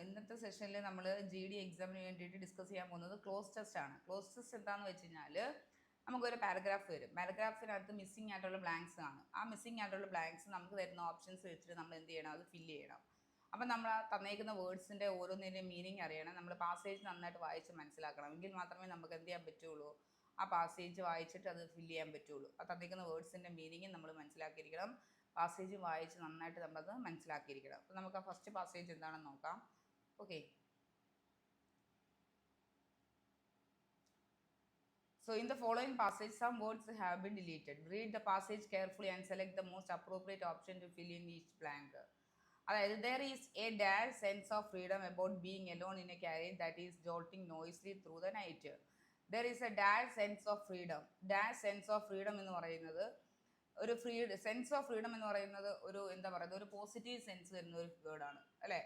ഇന്നത്തെ സെഷനിൽ നമ്മൾ GD എക്സാമിന് വേണ്ടിയിട്ട് ഡിസ്കസ് ചെയ്യാൻ പോകുന്നത് ക്ലോസ് ടെസ്റ്റ് ആണ്. ക്ലോസ് ടെസ്റ്റ് എന്താണെന്ന് വെച്ച് കഴിഞ്ഞാൽ നമുക്കൊരു പാരഗ്രാഫ് വരും. പാരഗ്രാഫിനകത്ത് മിസ്സിംഗ് ആയിട്ടുള്ള ബ്ലാങ്ക്സ് ആണ്. ആ മിസ്സിംഗ് ആയിട്ടുള്ള ബ്ലാങ്ക്സ് നമുക്ക് തരുന്ന ഓപ്ഷൻസ് വെച്ചിട്ട് നമ്മൾ എന്ത് ചെയ്യണം, അത് ഫില്ല് ചെയ്യണം. അപ്പം നമ്മൾ ആ തന്നേക്കുന്ന വേർഡ്സിൻ്റെ ഓരോന്നിൻ്റെയും മീനിങ് അറിയണം. നമ്മൾ പാസേജ് നന്നായിട്ട് വായിച്ച് മനസ്സിലാക്കണം. എങ്കിൽ മാത്രമേ നമുക്ക് എന്ത് ചെയ്യാൻ പറ്റുള്ളൂ, ആ പാസേജ് വായിച്ചിട്ട് അത് ഫില്ല് ചെയ്യാൻ പറ്റുള്ളൂ. ആ തന്നേക്കുന്ന വേർഡ്സിൻ്റെ മീനിങ് നമ്മൾ മനസ്സിലാക്കിയിരിക്കണം. പാസേജ് വായിച്ച് നന്നായിട്ട് നമ്മളത് മനസ്സിലാക്കിയിരിക്കണം. അപ്പോൾ നമുക്ക് ആ ഫസ്റ്റ് പാസേജ് എന്താണെന്ന് നോക്കാം. Okay, so in the following passage some words have been deleted. Read the passage carefully and select the most appropriate option to fill in each blank. അതായത് there is a dash sense of freedom about being alone in a carriage that is jolting noisily through the night. There is a dash sense of freedom. Dash sense of freedom എന്ന് പറയുന്നത് ഒരു sense of freedom എന്ന് പറയുന്നത് ഒരു എന്താ പറയുക, ഒരു positive sense വരുന്ന ഒരു വേർഡാണ് അല്ലേ.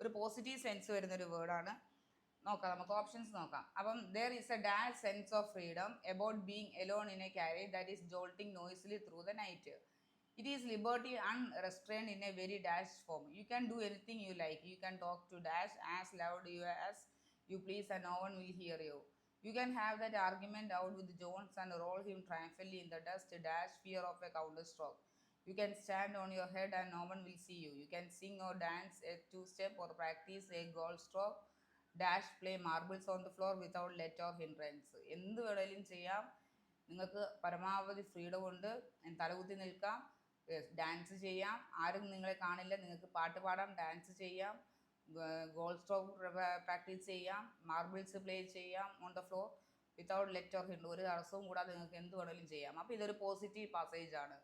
ഒരു പോസിറ്റീവ് സെൻസ് വരുന്ന ഒരു വേർഡാണ്. നോക്കാം, നമുക്ക് ഓപ്ഷൻസ് നോക്കാം. അപ്പം there is a dash sense of freedom about being alone in a carriage that is jolting noisily through the night. It is liberty unrestrained in a very dash form. You can do anything you like. You can talk to dash as loud as you please and no one will hear you. You can have that argument out with Jones and roll him triumphantly in the dust dash fear of a counterstroke. You can stand on your head and no one will see you. You can sing or dance a two-step or practice a goal stroke dash play marbles on the floor without let or hindrance. എന്ത് വേണേലും ചെയ്യാം, നിങ്ങൾക്ക് പരമാവധി freedom ഉണ്ട്. തലകുത്തി നിൽക്കാം, dance ചെയ്യാം, ആരും നിങ്ങളെ കാണില്ല, നിങ്ങൾക്ക് പാട്ട് പാടാം, ഡാൻസ് ചെയ്യാം, ഗോൾ സ്ട്രോക്ക് പ്രാക്ടീസ് ചെയ്യാം, മാർബിൾസ് പ്ലേ ചെയ്യാം on the floor without let or hinder. ഒരു തടസ്സവും കൂടാതെ നിങ്ങൾക്ക് എന്ത് വേണമെങ്കിലും ചെയ്യാം. അപ്പോൾ ഇതൊരു പോസിറ്റീവ് പാസേജ് ആണ്.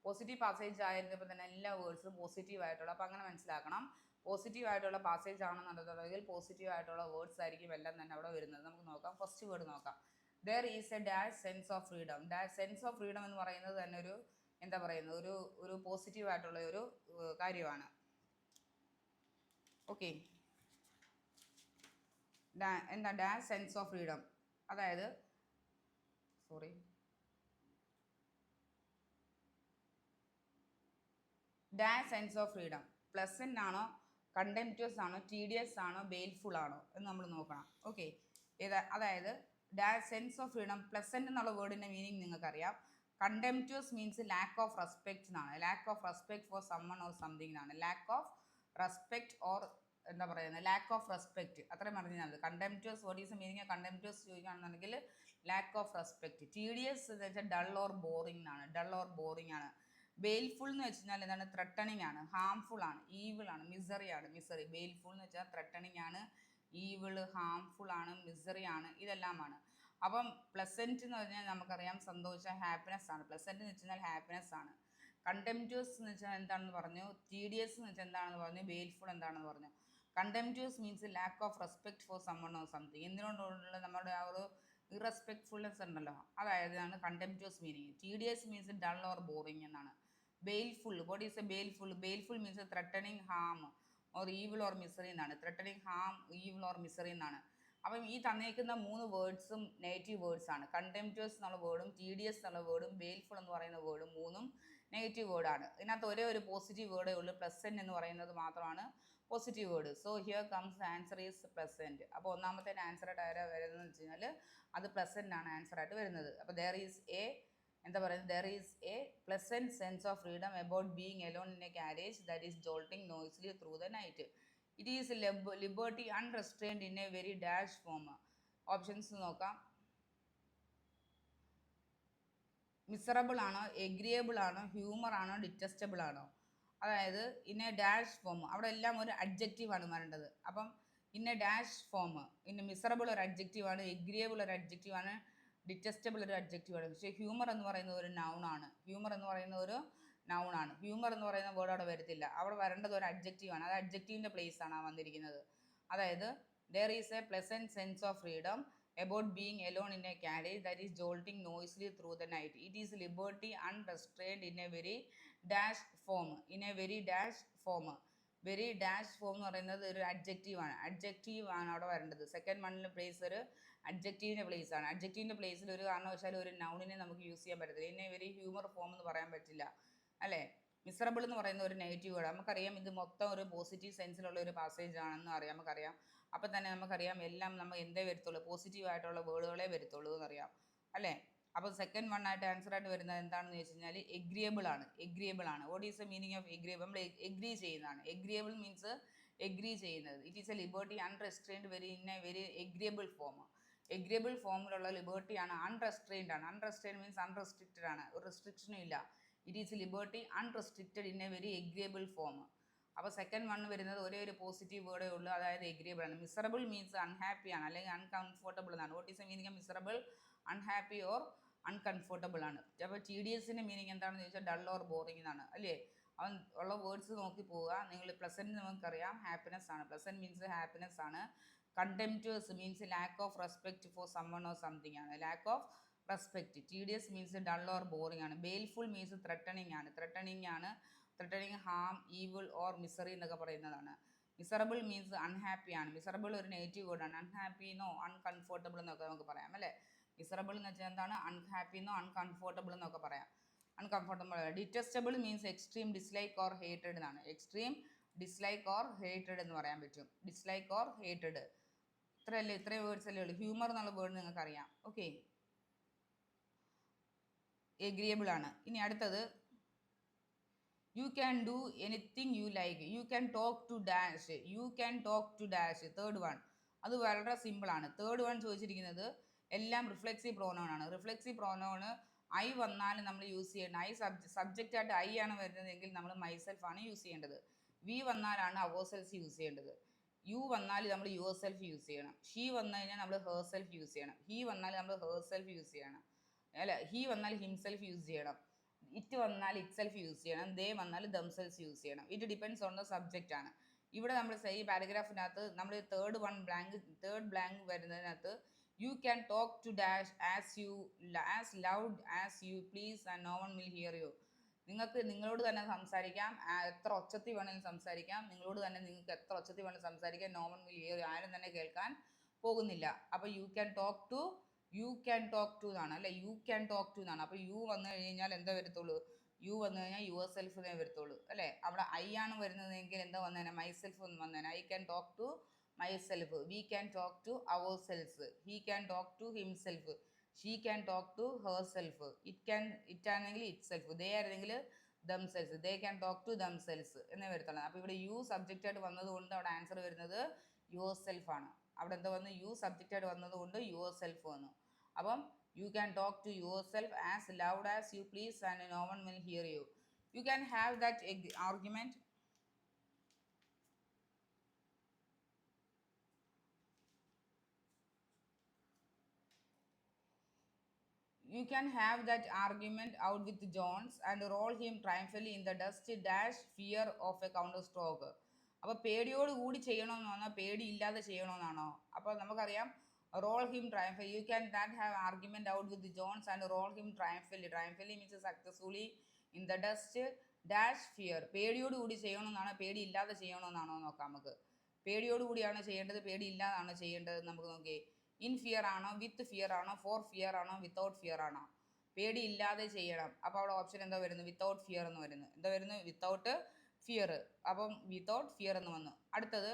പോസിറ്റീവ് പാസേജ് ആയിരുന്നപ്പോൾ തന്നെ എല്ലാ വേർഡ്സും പോസിറ്റീവ് ആയിട്ടുള്ള, അപ്പോൾ അങ്ങനെ മനസ്സിലാക്കണം. പോസിറ്റീവ് ആയിട്ടുള്ള പാസേജ് ആണെന്നുണ്ടെങ്കിൽ പോസിറ്റീവ് ആയിട്ടുള്ള വേർഡ്സ് ആയിരിക്കും എല്ലാം തന്നെ അവിടെ വരുന്നത്. നമുക്ക് നോക്കാം, ഫസ്റ്റ് വേർഡ് നോക്കാം. There is A dash sense of freedom. Dash sense of freedom എന്ന് പറയുന്നത് തന്നെ ഒരു എന്താ പറയുന്നത്, ഒരു പോസിറ്റീവ് ആയിട്ടുള്ള ഒരു കാര്യമാണ്. ഓക്കെ, എന്താ ഡാഷ് സെൻസ് ഓഫ് ഫ്രീഡം, അതായത് dash sense of freedom pleasant ആണോ, കണ്ടംപ്റ്റുവസ് ആണോ, ടീഡിയസ് ആണോ, ബെയിൽഫുൾ ആണോ എന്ന് നമ്മൾ നോക്കണം. ഓക്കെ, അതായത് dash sense of freedom, pleasant എന്നുള്ള വേർഡിൻ്റെ മീനിങ് നിങ്ങൾക്കറിയാം. Contemptuous means lack of respect എന്നാണ്. Lack of respect for someone or something എന്നാണ്. ലാക്ക് ഓഫ് റെസ്പെക്ട് ഓർ എന്താ പറയുന്നത്, ലാക്ക് ഓഫ് റെസ്പെക്റ്റ്, അത്രയും പറഞ്ഞാൽ മതി. Contemptuous, what is meaning of contemptuous ചോദിക്കുകയാണെന്നുണ്ടെങ്കിൽ ലാക്ക് ഓഫ് റെസ്പെക്റ്റ്. ടീഡിയസ് എന്ന് വെച്ചാൽ ഡൾ ഓർ ബോറിംഗ് എന്നാണ്. ഡൾ ഓർ ബോറിംഗ് ആണ്. ബെയിൽഫുൾ എന്ന് വെച്ച് കഴിഞ്ഞാൽ എന്താണ്, ത്രട്ടണിങ് ആണ്, ഹാംഫുൾ ആണ്, ഈവിൾ ആണ്, മിസറി ആണ്. മിസറി, ബെയിൽഫുൾ എന്ന് വെച്ചാൽ ത്രട്ടണിങ് ആണ്, ഈവിൾ, ഹാംഫുൾ ആണ്, മിസറി ആണ്, ഇതെല്ലാമാണ്. അപ്പം പ്ലസൻറ്റ് എന്ന് പറഞ്ഞാൽ നമുക്കറിയാം സന്തോഷം, ഹാപ്പിനെസ് ആണ്. പ്ലസൻറ്റ് എന്ന് വെച്ച് കഴിഞ്ഞാൽ ഹാപ്പിനെസ് ആണ്. കണ്ടംപ്റ്റുവസ് എന്ന് വെച്ചാൽ എന്താണെന്ന് പറഞ്ഞു, ടീഡിയസ് എന്ന് വെച്ചാൽ എന്താണെന്ന് പറഞ്ഞു, ബെയിൽഫുൾ എന്താണെന്ന് പറഞ്ഞു. Contemptuous means lack of respect for someone or something. എന്തിനോടുള്ള നമ്മുടെ ആ ഒരു ഇറസ്പെക്ട്ഫുൾനെസ് ഉണ്ടല്ലോ, അതായതാണ് contemptuous meaning. Tedious means dull or boring എന്നാണ്. Baleful, what is a baleful? Baleful means threatening harm or evil or misery എന്നാണ്. Threatening harm, evil or misery എന്നാണ്. അപ്പം ഈ തന്നേക്കുന്ന 3 വേർഡ്സും നെഗറ്റീവ് വേർഡ്സ് ആണ്. കണ്ടംപ്റ്റുവസ് എന്നുള്ള വേർഡും ടീഡിയസ് എന്നുള്ള വേർഡും ബെയിൽഫുൾ എന്ന് പറയുന്ന വേർഡും 3ഉം നെഗറ്റീവ് വേർഡാണ്. ഇതിനകത്ത് ഒരേ ഒരു പോസിറ്റീവ് വേർഡേ ഉള്ളൂ, പ്ലസൻറ്റ് എന്ന് പറയുന്നത് മാത്രമാണ് positive word. So here comes answer is pleasant. അപ്പോൾ ഒന്നാമത്തെ ആൻസറായിട്ട് ആരാ വരുന്നതെന്ന് വെച്ച് കഴിഞ്ഞാൽ അത് പ്ലസൻ്റ് ആണ് ആൻസറായിട്ട് വരുന്നത്. അപ്പോൾ ദർ ഈസ് എ എന്താ പറയുന്നത്, there is a pleasant sense of freedom about being alone in a carriage that is jolting noisily through the night. It is liberty unrestrained in a very dash form. Options നോക്കാം. Miserable ആണോ, agreeable ആണോ, humour ആണോ, detestable ആണോ? അതായത് in A dash form, അവിടെ എല്ലാം ഒരു അഡ്ജക്റ്റീവാണ് വരേണ്ടത്. അപ്പം in A dash form, in miserable ഒരു അഡ്ജക്റ്റീവാണ്, എഗ്രിയബിൾ ഒരു അഡ്ജക്റ്റീവാണ്, ഡിറ്റസ്റ്റബിൾ ഒരു അഡ്ജക്റ്റീവാണ്. പക്ഷേ ഹ്യൂമർ എന്ന് പറയുന്നത് ഒരു നൗണാണ്. ഹ്യൂമർ എന്ന് പറയുന്ന ഒരു നൗണാണ്. ഹ്യൂമർ എന്ന് പറയുന്ന വേർഡ് അവിടെ വരത്തില്ല. അവിടെ വരേണ്ടത് ഒരു അഡ്ജക്റ്റീവാണ്. അത് അഡ്ജക്റ്റീവിൻ്റെ പ്ലേസ് ആണ് വന്നിരിക്കുന്നത്. അതായത് there is a pleasant sense of freedom about being alone in a carriage that is jolting noisily through the night. It is liberty unrestrained in a very dash form. In a very dash form. Very dash form എന്ന് പറയുന്നത് ഒരു അഡ്ജക്റ്റീവാണ്. Adjective ആണ് അവിടെ വരേണ്ടത്. Second വണ്ണിലെ place ഒരു അഡ്ജക്റ്റീവിൻ്റെ place ആണ്. അഡ്ജക്റ്റീവിൻ്റെ പ്ലേസിൽ ഒരു കാരണവശാലും ഒരു നൗണിനെ നമുക്ക് യൂസ് ചെയ്യാൻ പറ്റത്തില്ല. ഇന്നെ വെരി ഹ്യൂമർ ഫോം എന്ന് പറയാൻ പറ്റില്ല, അല്ലേ? മിസറബിൾ എന്ന് പറയുന്ന ഒരു നെഗറ്റീവ് വേർഡ്. നമുക്കറിയാം ഇത് മൊത്തം ഒരു പോസിറ്റീവ് സെൻസിലുള്ള ഒരു പാസേജ് ആണെന്ന് അറിയാം, നമുക്കറിയാം. അപ്പം തന്നെ നമുക്കറിയാം എല്ലാം നമ്മൾ എന്തേ വരത്തുള്ളൂ, പോസിറ്റീവ് ആയിട്ടുള്ള വേർഡുകളെ വരത്തുള്ളൂ എന്നറിയാം അല്ലേ. അപ്പോൾ സെക്കൻഡ് വൺ ആയിട്ട് ആൻസർ ആയിട്ട് വരുന്നത് എന്താണെന്ന് ചോദിച്ചു കഴിഞ്ഞാൽ എഗ്രിയബിൾ ആണ്. എഗ്രിയബിൾ ആണ്. What is the meaning of agreeable? നമ്മൾ എഗ്രി ചെയ്യുന്നതാണ്. എഗ്രിയബിൾ മീൻസ് എഗ്രി ചെയ്യുന്നത്. It is a liberty unrestrained in a very agreeable form. Agreeable ഫോമിലുള്ള ലിബർട്ടിയാണ്, അൺറെസ്ട്രെയിൻഡ് ആണ്. അൺറെസ്ട്രെയിൻഡ് മീൻസ് അൺറെസ്ട്രിക്റ്റഡ് ആണ്, ഒരു റെസ്ട്രിക്ഷനും ഇല്ല. It is liberty unrestricted in a very agreeable form. അപ്പോൾ സെക്കൻഡ് വൺ വരുന്നത് ഒരേ ഒരു പോസിറ്റീവ് വേർഡേ ഉള്ളൂ, അതായത് എഗ്രിയബിൾ ആണ്. മിസറബിൾ മീൻസ് അൺഹാപ്പി ആണ് അല്ലെങ്കിൽ അൺകംഫർട്ടബിൾ എന്നാണ്. What is A meaning of miserable? Unhappy or uncomfortable ആണ്. അപ്പോൾ TDSൻ്റെ മീനിങ് എന്താണെന്ന് ചോദിച്ചാൽ ഡൾ ഓർ ബോറിംഗ് എന്നാണ് അല്ലേ. അവൻ ഉള്ള വേർഡ്സ് നോക്കി പോവുക. നിങ്ങൾ പ്ലസൻറ്റ് നമുക്കറിയാം ഹാപ്പിനെസ് ആണ്. പ്ലസൻറ്റ് മീൻസ് ഹാപ്പിനെസ് ആണ്. Contemptuous means lack of respect for someone or something ആണ്. Lack of respect. TDS means dull or boring ആണ്. ബെയിൽഫുൾ മീൻസ് ത്രെട്ടണിങ് ആണ്. Threatening harm, evil or misery എന്നൊക്കെ പറയുന്നതാണ്. മിസറബിൾ മീൻസ് അൺഹാപ്പി ആണ്. Miserable ഒരു negative വേർഡാണ്. Unhappy എന്നോ uncomfortable എന്നൊക്കെ നമുക്ക് പറയാം അല്ലേ. മിസറബിൾ എന്ന് വെച്ചാൽ എന്താണ്? അൺഹാപ്പി എന്നോ അൺകംഫർട്ടബിൾ എന്നൊക്കെ പറയാം. Uncomfortable. Detestable means extreme dislike or hated എന്നാണ്. എക്സ്ട്രീം ഡിസ്ലൈക്ക് ഓർ ഹേറ്റഡ് എന്ന് പറയാൻ പറ്റും. Dislike or hated. ഇത്രയും വേർഡ്സ് അല്ലേ ഉള്ളൂ. ഹ്യൂമർ എന്നുള്ള വേർഡ് നിങ്ങൾക്ക് അറിയാം. ഓക്കെ, എഗ്രിയബിൾ ആണ്. ഇനി അടുത്തത് you can do anything you like. You can talk to dash. You can talk to dash. Third one അത് വളരെ സിമ്പിളാണ്. തേർഡ് വൺ ചോദിച്ചിരിക്കുന്നത് എല്ലാം റിഫ്ലെക്സീവ് പ്രോനൗൺ ആണ്. റിഫ്ലെക്സീവ് പ്രോനൗണ് ഐ വന്നാൽ നമ്മൾ യൂസ് ചെയ്യേണ്ടത്, ഐ സബ്ജക്റ്റ് ആയിട്ട് ഐ ആണ് വരുന്നതെങ്കിൽ നമ്മൾ മൈസെൽഫ് ആണ് യൂസ് ചെയ്യേണ്ടത്. വി വന്നാലാണ് അവേഴ്സെൽഫ് യൂസ് ചെയ്യേണ്ടത്. യു വന്നാൽ നമ്മൾ യുവർ സെൽഫ് യൂസ് ചെയ്യണം. ഷീ വന്നു കഴിഞ്ഞാൽ നമ്മൾ ഹേർ സെൽഫ് യൂസ് ചെയ്യണം. ഹീ വന്നാൽ നമ്മൾ ഹേർ സെൽഫ് യൂസ് ചെയ്യണം. അല്ല, ഹീ വന്നാൽ ഹിംസെൽഫ് യൂസ് ചെയ്യണം. ഇറ്റ് വന്നാൽ ഇറ്റ് സെൽഫ് യൂസ് ചെയ്യണം. ദേ വന്നാൽ ദംസെൽസ് യൂസ് ചെയ്യണം. It depends on the subject ആണ്. ഇവിടെ നമ്മൾ ഈ പാരഗ്രാഫിനകത്ത് നമ്മൾ തേർഡ് ബ്ലാങ്ക് വരുന്നതിനകത്ത് you can talk to dash as loud as you please and no one will hear you. നിങ്ങൾക്ക് നിങ്ങളോട് തന്നെ സംസാരിക്കാം, എത്ര ഒച്ചത്തിൽ വേണമെങ്കിലും സംസാരിക്കാം. നിങ്ങൾക്ക് എത്ര ഒച്ചത്തിൽ വേണമെങ്കിലും സംസാരിക്കാം. No one will hear you. ആരും തന്നെ കേൾക്കാൻ പോകുന്നില്ല. അപ്പോൾ യു ക്യാൻ ടോക്ക് ടു എന്നാണ് അല്ലേ. യു ക്യാൻ ടോക്ക് ടു എന്നാണ്. അപ്പോൾ യു വന്നു കഴിഞ്ഞാൽ എന്താ വരത്തുള്ളൂ? യു വന്നു കഴിഞ്ഞാൽ യുവർ സെൽഫിനെ വരത്തുള്ളൂ അല്ലേ. അവിടെ ഐ ആണ് വരുന്നതെങ്കിൽ എന്താ വന്നേനെ? മൈ സെൽഫ് എന്ന് വന്നേനെ. I can talk to myself. We can talk to ourself. He can talk to himself. She can talk to herself. It ആണെങ്കിൽ ഇറ്റ് സെൽഫ്. ദേ ആയിരുന്നെങ്കിൽ themselves. They can talk to themselves എന്നേ വരത്തുള്ളൂ. അപ്പോൾ ഇവിടെ U subject ആയിട്ട് വന്നതുകൊണ്ട് അവിടെ answer വരുന്നത് യുവർ സെൽഫ് ആണ്. അവിടെ എന്താ വന്നു? യു സബ്ജക്റ്റ് ആയിട്ട് വന്നതുകൊണ്ട് യുവർ സെൽഫ് വന്നു. അപ്പം you can talk to yourself as loud as you please and no one will hear you. You can have that argument. You can have that argument out with Jones and roll him triumphantly in the dust dash fear of a counter stroke. അപ്പോൾ പേടിയോട് കൂടി ചെയ്യണമെന്നാണോ പേടി ഇല്ലാതെ ചെയ്യണമെന്നാണോ? അപ്പോൾ നമുക്കറിയാം roll him triumphantly. You can that have argument out with Jones and roll him triumphantly. Triumphantly means successfully in the dust dash fear. പേടിയോട് കൂടി ചെയ്യണമെന്നാണോ പേടി ഇല്ലാതെ ചെയ്യണമെന്നാണോ നോക്കാം നമുക്ക്. പേടിയോട് കൂടിയാണോ ചെയ്യേണ്ടത് പേടി ഇല്ലാതാണോ ചെയ്യേണ്ടത്? നമുക്ക് നോക്കി. ഇൻ ഫിയർ ആണോ, വിത്ത് ഫിയർ ആണോ, ഫോർ ഫിയർ ആണോ, വിത്തൗട്ട് ഫിയർ ആണോ? പേടി ഇല്ലാതെ ചെയ്യണം. അപ്പോൾ അവിടെ ഓപ്ഷൻ എന്താ വരുന്നത്? വിത്തൗട്ട് ഫിയർ എന്ന് വരുന്നു. എന്താ വരുന്നത്? Without fear. അപ്പം വിത്തൗട്ട് ഫിയർ എന്ന് വന്നു. അടുത്തത്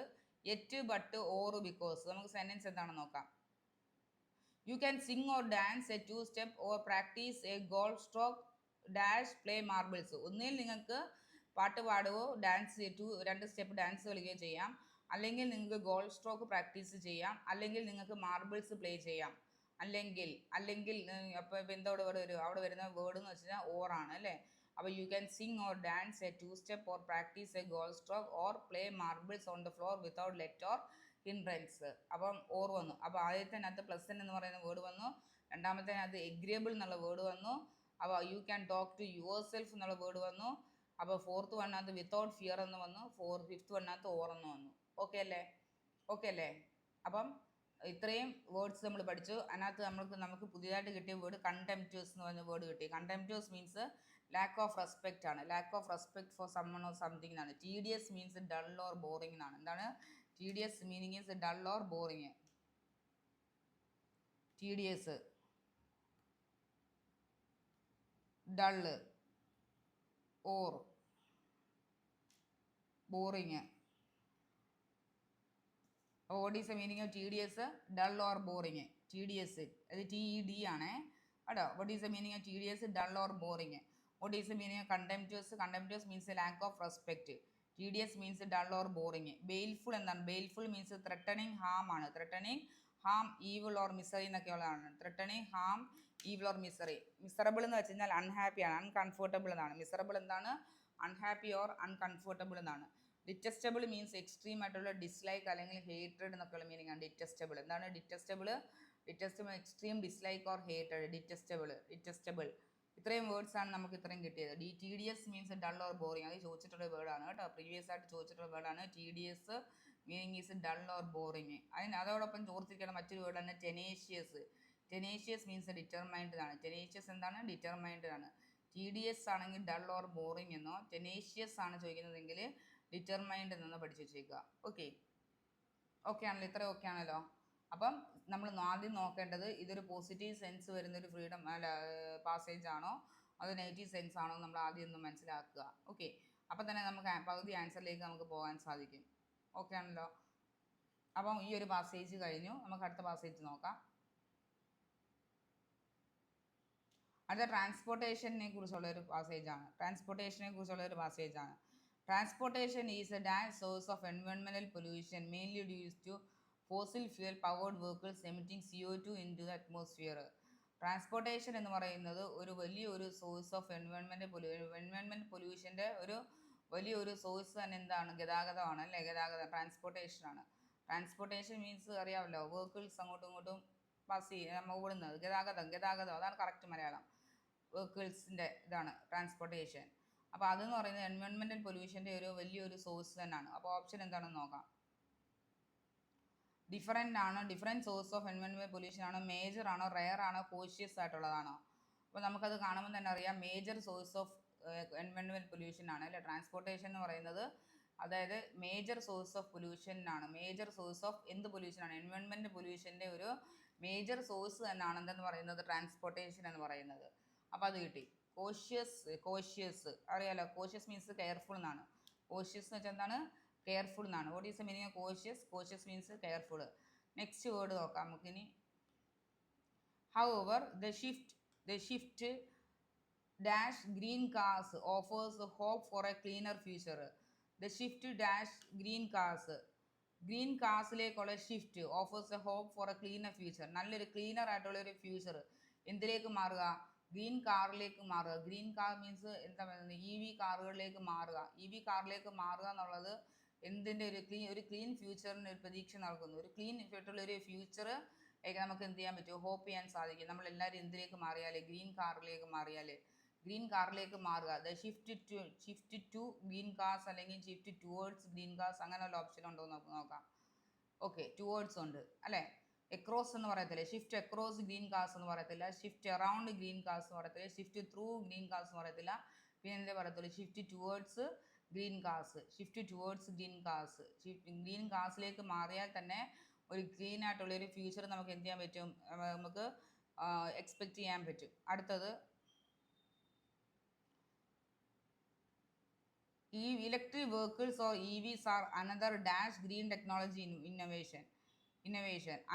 യെറ്റ്, ബട്ട്, ഓർ, ബിക്കോസ്. നമുക്ക് സെൻറ്റൻസ് എന്താണെന്ന് നോക്കാം. You can Singh or dance A 2 step or practice A goal stroke dash play marbles. ഒന്നിൽ നിങ്ങൾക്ക് പാട്ട് പാടുകയോ ഡാൻസ് 2 സ്റ്റെപ്പ് ഡാൻസ് കളിക്കുകയോ ചെയ്യാം. അല്ലെങ്കിൽ നിങ്ങൾക്ക് ഗോൾ സ്ട്രോക്ക് പ്രാക്ടീസ് ചെയ്യാം. അല്ലെങ്കിൽ നിങ്ങൾക്ക് മാർബിൾസ് പ്ലേ ചെയ്യാം. അല്ലെങ്കിൽ അപ്പോൾ ഇപ്പോൾ എന്തോടെ അവിടെ വരുന്ന വേർഡ് എന്ന് വെച്ച് കഴിഞ്ഞാൽ ഓറാണ് അല്ലേ. അപ്പോൾ you can Singh or dance A 2 step or practice A goal stroke or play marbles on the floor without let or hindrance. അപ്പം ഓർ വന്നു. അപ്പോൾ ആദ്യത്തേനകത്ത് പ്ലസൻ എന്ന് പറയുന്ന വേർഡ് വന്നു. രണ്ടാമത്തേനകത്ത് എഗ്രിയബിൾ എന്നുള്ള വേർഡ് വന്നു. അപ്പോൾ you can talk to yourself എന്നുള്ള വേർഡ് വന്നു. അപ്പോൾ ഫോർത്ത് വണ്ണകത്ത് വിത്തൗട്ട് ഫിയർ എന്ന് വന്നു. ഫിഫ്ത്ത് വണ്ണകത്ത് ഓർ എന്ന് വന്നു. ഓക്കെ അല്ലേ. അപ്പം ഇത്രയും വേർഡ്സ് നമ്മൾ പഠിച്ചു. അതിനകത്ത് നമുക്ക് പുതിയതായിട്ട് കിട്ടിയ വേർഡ് കണ്ടംപ്റ്റുവസ് എന്ന് പറഞ്ഞ വേർഡ് കിട്ടി. Contemptuous means lack of respect ആണ്. Lack of respect for someone or something എന്നാണ്. TDS means dull or boring എന്നാണ്. എന്താണ് TDS meaning? Is dull or boring. TDS dull or boring. What is the meaning of TDS? Dull or boring. TDS അത് TED ആണേ കേട്ടോ. What is the meaning of TDS? Dull or boring. What is the meaning of contemptuous? Contemptuous means a lack of respect. TDS means dull or boring. Baleful എന്താണ്? Baleful means threatening harm ആണ്. Threatening harm, evil or misery എന്നൊക്കെയുള്ളതാണ്. Threatening harm, evil or misery. Miserable എന്ന് വെച്ച് കഴിഞ്ഞാൽ unhappy ആണ്, uncomfortable എന്നാണ്. Miserable എന്താണ്? Unhappy or uncomfortable എന്നാണ്. ഡിറ്റസ്റ്റബിൾ മീൻസ് എക്സ്ട്രീം ആയിട്ടുള്ള ഡിസ്ലൈക്ക് അല്ലെങ്കിൽ ഹേറ്റഡ് എന്നൊക്കെയുള്ള മീനിങ് ആണ് ഡിറ്റസ്റ്റബിൾ. എന്താണ് detestable? Detestable extreme dislike or hated. Detestable. ഇത്രയും വേർഡ്സ് ആണ് നമുക്ക് ഇത്രയും കിട്ടിയത്. TDS means dull or boring. അത് ചോദിച്ചിട്ടുള്ള വേർഡാണ് കേട്ടോ. പ്രീവിയസ് ആയിട്ട് ചോദിച്ചിട്ടുള്ള വേർഡാണ് TDS. Meaning is dull or boring. അതോടൊപ്പം ചോദിച്ചിരിക്കുന്ന മറ്റൊരു വേർഡാണ് ടെനേഷ്യസ്. ടെനേഷ്യസ് മീൻസ് ഡിറ്റർമൈൻഡ് ആണ്. ടെനേഷ്യസ് എന്താണ്? ഡിറ്റർമൈൻഡ് ആണ്. TDS ആണെങ്കിൽ ഡൾ ഓർ ബോറിങ് എന്നോ, ടെനേഷ്യസ് ആണ് ചോദിക്കുന്നതെങ്കിൽ ഡിറ്റർമൈൻഡ് എന്നൊന്ന് പഠിച്ചു വെച്ചേക്കുക. ഓക്കെ ആണല്ലോ? ഇത്ര ഓക്കെ ആണല്ലോ? അപ്പം നമ്മൾ ആദ്യം നോക്കേണ്ടത് ഇതൊരു പോസിറ്റീവ് സെൻസ് വരുന്നൊരു ഫ്രീഡം അല്ല പാസേജ് ആണോ അത് നെഗറ്റീവ് സെൻസ് ആണോ നമ്മൾ ആദ്യം ഒന്ന് മനസ്സിലാക്കുക. ഓക്കെ, അപ്പം തന്നെ നമുക്ക് പകുതി ആൻസറിലേക്ക് നമുക്ക് പോകാൻ സാധിക്കും. ഓക്കെ ആണല്ലോ? അപ്പം ഈ ഒരു പാസേജ് കഴിഞ്ഞു. നമുക്ക് അടുത്ത പാസേജ് നോക്കാം. അടുത്ത ട്രാൻസ്പോർട്ടേഷനെ കുറിച്ചുള്ള ഒരു പാസേജാണ്. Transportation is a direct source of environmental pollution, mainly due to fossil fuel powered vehicles emitting CO2 into the atmosphere. Transportation എന്ന് പറയുന്നത് ഒരു വലിയൊരു സോഴ്സ് ഓഫ് എൻവയോൺമെൻറ്റ് പൊല്യൂഷൻ്റെ ഒരു വലിയൊരു സോഴ്സ് തന്നെ എന്താണ്? ഗതാഗതമാണ് അല്ലേ? ട്രാൻസ്പോർട്ടേഷനാണ്. ട്രാൻസ്പോർട്ടേഷൻ മീൻസ് അറിയാമല്ലോ, വെഹിക്കിൾസ് അങ്ങോട്ടും ഇങ്ങോട്ടും പാസ് ചെയ്യുക, ഓടുന്നത്, ഗതാഗതം അതാണ് കറക്റ്റ് മലയാളം. വെഹിക്കിൾസിൻ്റെ ഇതാണ് ട്രാൻസ്പോർട്ടേഷൻ. അപ്പോൾ അതെന്ന് പറയുന്നത് എൻവയോൺമെൻറ്റൽ പൊല്യൂഷൻ്റെ ഒരു വലിയൊരു സോഴ്സ് തന്നെയാണ്. അപ്പോൾ ഓപ്ഷൻ എന്താണെന്ന് നോക്കാം. Different source of environmental pollution ആണോ, മേജർ ആണോ, റെയർ ആണോ, കോഷ്യസ് ആയിട്ടുള്ളതാണോ? അപ്പോൾ നമുക്കത് കാണുമ്പോൾ തന്നെ അറിയാം major source of environmental pollution ആണ് അല്ലേ ട്രാൻസ്പോർട്ടേഷൻ എന്ന് പറയുന്നത്. അതായത് മേജർ സോഴ്സ് ഓഫ് പൊല്യൂഷനാണ്. മേജർ സോഴ്സ് ഓഫ് എന്ത് പൊല്യൂഷനാണ്? എൻവയോൺമെൻറ്റ് പൊല്യൂഷൻ്റെ ഒരു മേജർ സോഴ്സ് തന്നെയാണ് എന്തെന്ന് പറയുന്നത്? ട്രാൻസ്പോർട്ടേഷൻ എന്ന് പറയുന്നത്. അപ്പോൾ അത് കിട്ടി. കോഷ്യസ് അറിയാലോ. കോഷ്യസ് മീൻസ് കെയർഫുൾ എന്നാണ്. കോഷ്യസ് എന്ന് വെച്ചാൽ എന്താണ്? കെയർഫുൾ എന്നാണ്. What is the meaning of cautious means careful. Next word നോക്കാം നമുക്കിനി. However, the shift dash green cars offers hope for a cleaner future. The shift dash green കാർസിലേക്കുള്ള shift offers a hope for a cleaner future. നല്ലൊരു cleaner ആയിട്ടുള്ള ഒരു future എന്തിലേക്ക് മാറുക? Green കാറിലേക്ക് മാറുക. Green car means എന്താ പറയുന്നത്? EV കാറുകളിലേക്ക് മാറുക. EV കാറിലേക്ക് മാറുക എന്നുള്ളത് എന്തിൻ്റെ ഒരു ക്ലീൻ ഫ്യൂച്ചറിന് ഒരു പ്രതീക്ഷ നൽകുന്നു. ഒരു ക്ലീൻ ആയിട്ടുള്ള ഒരു ഫ്യൂച്ചർ നമുക്ക് എന്ത് ചെയ്യാൻ പറ്റും? ഹോപ്പ് ചെയ്യാൻ സാധിക്കും. നമ്മളെല്ലാവരും എന്തിലേക്ക് മാറിയാൽ? ഗ്രീൻ കാറിലേക്ക് മാറുക. The shift to green cars അല്ലെങ്കിൽ ഷിഫ്റ്റ് ടുവേർഡ്സ് ഗ്രീൻ കാർസ്, അങ്ങനെയുള്ള ഓപ്ഷൻ ഉണ്ടോ എന്ന് നോക്കാം. ഓക്കെ, ടുവേർഡ്സ് ഉണ്ട് അല്ലേ? എക്രോസ് എന്ന് പറയത്തില്ല. ഷിഫ്റ്റ് അക്രോസ് ഗ്രീൻ കാർസ് എന്ന് പറയത്തില്ല. ഷിഫ്റ്റ് അറൗണ്ട് ഗ്രീൻ കാർസ് എന്ന് പറയത്തില്ല. ഷിഫ്റ്റ് ത്രൂ ഗ്രീൻ കാർസ് എന്ന് പറയത്തില്ല. പിന്നെ എന്തേ പറയത്തുള്ളൂ? Shift towards green cars. Green കാർസിലേക്ക് മാറിയാൽ തന്നെ ഒരു ക്ലീൻ ആയിട്ടുള്ള ഒരു ഫ്യൂച്ചർ നമുക്ക് എന്ത് ചെയ്യാൻ പറ്റും? നമുക്ക് എക്സ്പെക്റ്റ് ചെയ്യാൻ പറ്റും. അടുത്തത് electric vehicles or EVs are another dash green technology innovation.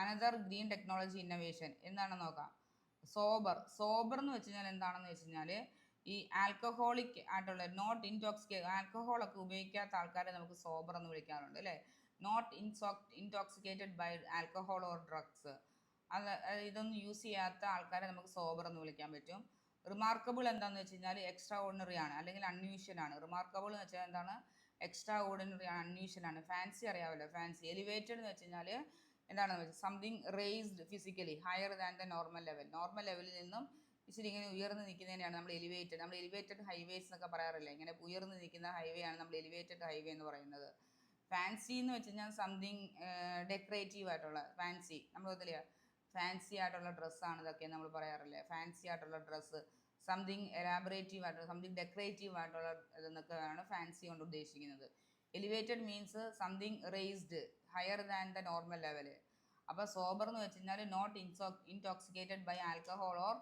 Another green technology innovation എന്താണെന്ന് നോക്കാം. സോബർ എന്ന് വെച്ച് കഴിഞ്ഞാൽ എന്താണെന്ന് വെച്ച് കഴിഞ്ഞാൽ ഈ ആൽക്കഹോളിക് ആയിട്ടുള്ള നോട്ട് ഇൻടോക്സിക്കേറ്റ്, ആൽക്കഹോളൊക്കെ ഉപയോഗിക്കാത്ത ആൾക്കാരെ നമുക്ക് സോബർ എന്ന് വിളിക്കാറുണ്ട് അല്ലേ? Not intoxicated by alcohol or drugs. ഇതൊന്നും യൂസ് ചെയ്യാത്ത ആൾക്കാരെ നമുക്ക് സോബർ എന്ന് വിളിക്കാൻ പറ്റും. റിമാർക്കബിൾ എന്താണെന്ന് വെച്ച് കഴിഞ്ഞാൽ എക്സ്ട്രാ ഓർഡിനറി ആണ് അല്ലെങ്കിൽ അൺയൂഷ്വൽ ആണ്. റിമാർക്കബിൾ എന്ന് വെച്ചാൽ എന്താണ്? എക്സ്ട്രാ ഓർഡിനറി ആണ്, അൺയൂഷ്വൽ ആണ്. ഫാൻസി അറിയാമല്ലോ, ഫാൻസി. എലിവേറ്റഡ് എന്ന് വെച്ച് കഴിഞ്ഞാൽ എന്താണെന്ന് വെച്ചാൽ something raised physically higher than the normal ലെവലിൽ നിന്നും ഇച്ചിരി ഇങ്ങനെ ഉയർന്ന് നിൽക്കുന്നതിനെയാണ് നമ്മൾ എലിവേറ്റഡ് ഹൈവേസ് എന്നൊക്കെ പറയാറില്ലേ? ഇങ്ങനെ ഉയർന്ന് നിൽക്കുന്ന ഹൈവേ ആണ് നമ്മൾ എലിവേറ്റഡ് ഹൈവേ എന്ന് പറയുന്നത്. ഫാൻസി എന്ന് വെച്ച് കഴിഞ്ഞാൽ സംതിങ് ഡെക്കറേറ്റീവ് ആയിട്ടുള്ള, ഫാൻസി നമ്മൾ ഇതില്ല ഫാൻസി ആയിട്ടുള്ള ഡ്രസ്സാണ് ഇതൊക്കെ നമ്മൾ പറയാറില്ലേ? ഫാൻസി ആയിട്ടുള്ള ഡ്രസ്സ്, സംതിങ് എലാബറേറ്റീവ് ആയിട്ടുള്ള, സംതിങ് ഡെക്കറേറ്റീവ് ആയിട്ടുള്ള ഇതെന്നൊക്കെയാണ് ഫാൻസി കൊണ്ട് ഉദ്ദേശിക്കുന്നത്. Elevated means something raised higher than the normal level. അപ്പോൾ സോബർ എന്ന് വെച്ച് കഴിഞ്ഞാൽ not intoxicated by alcohol or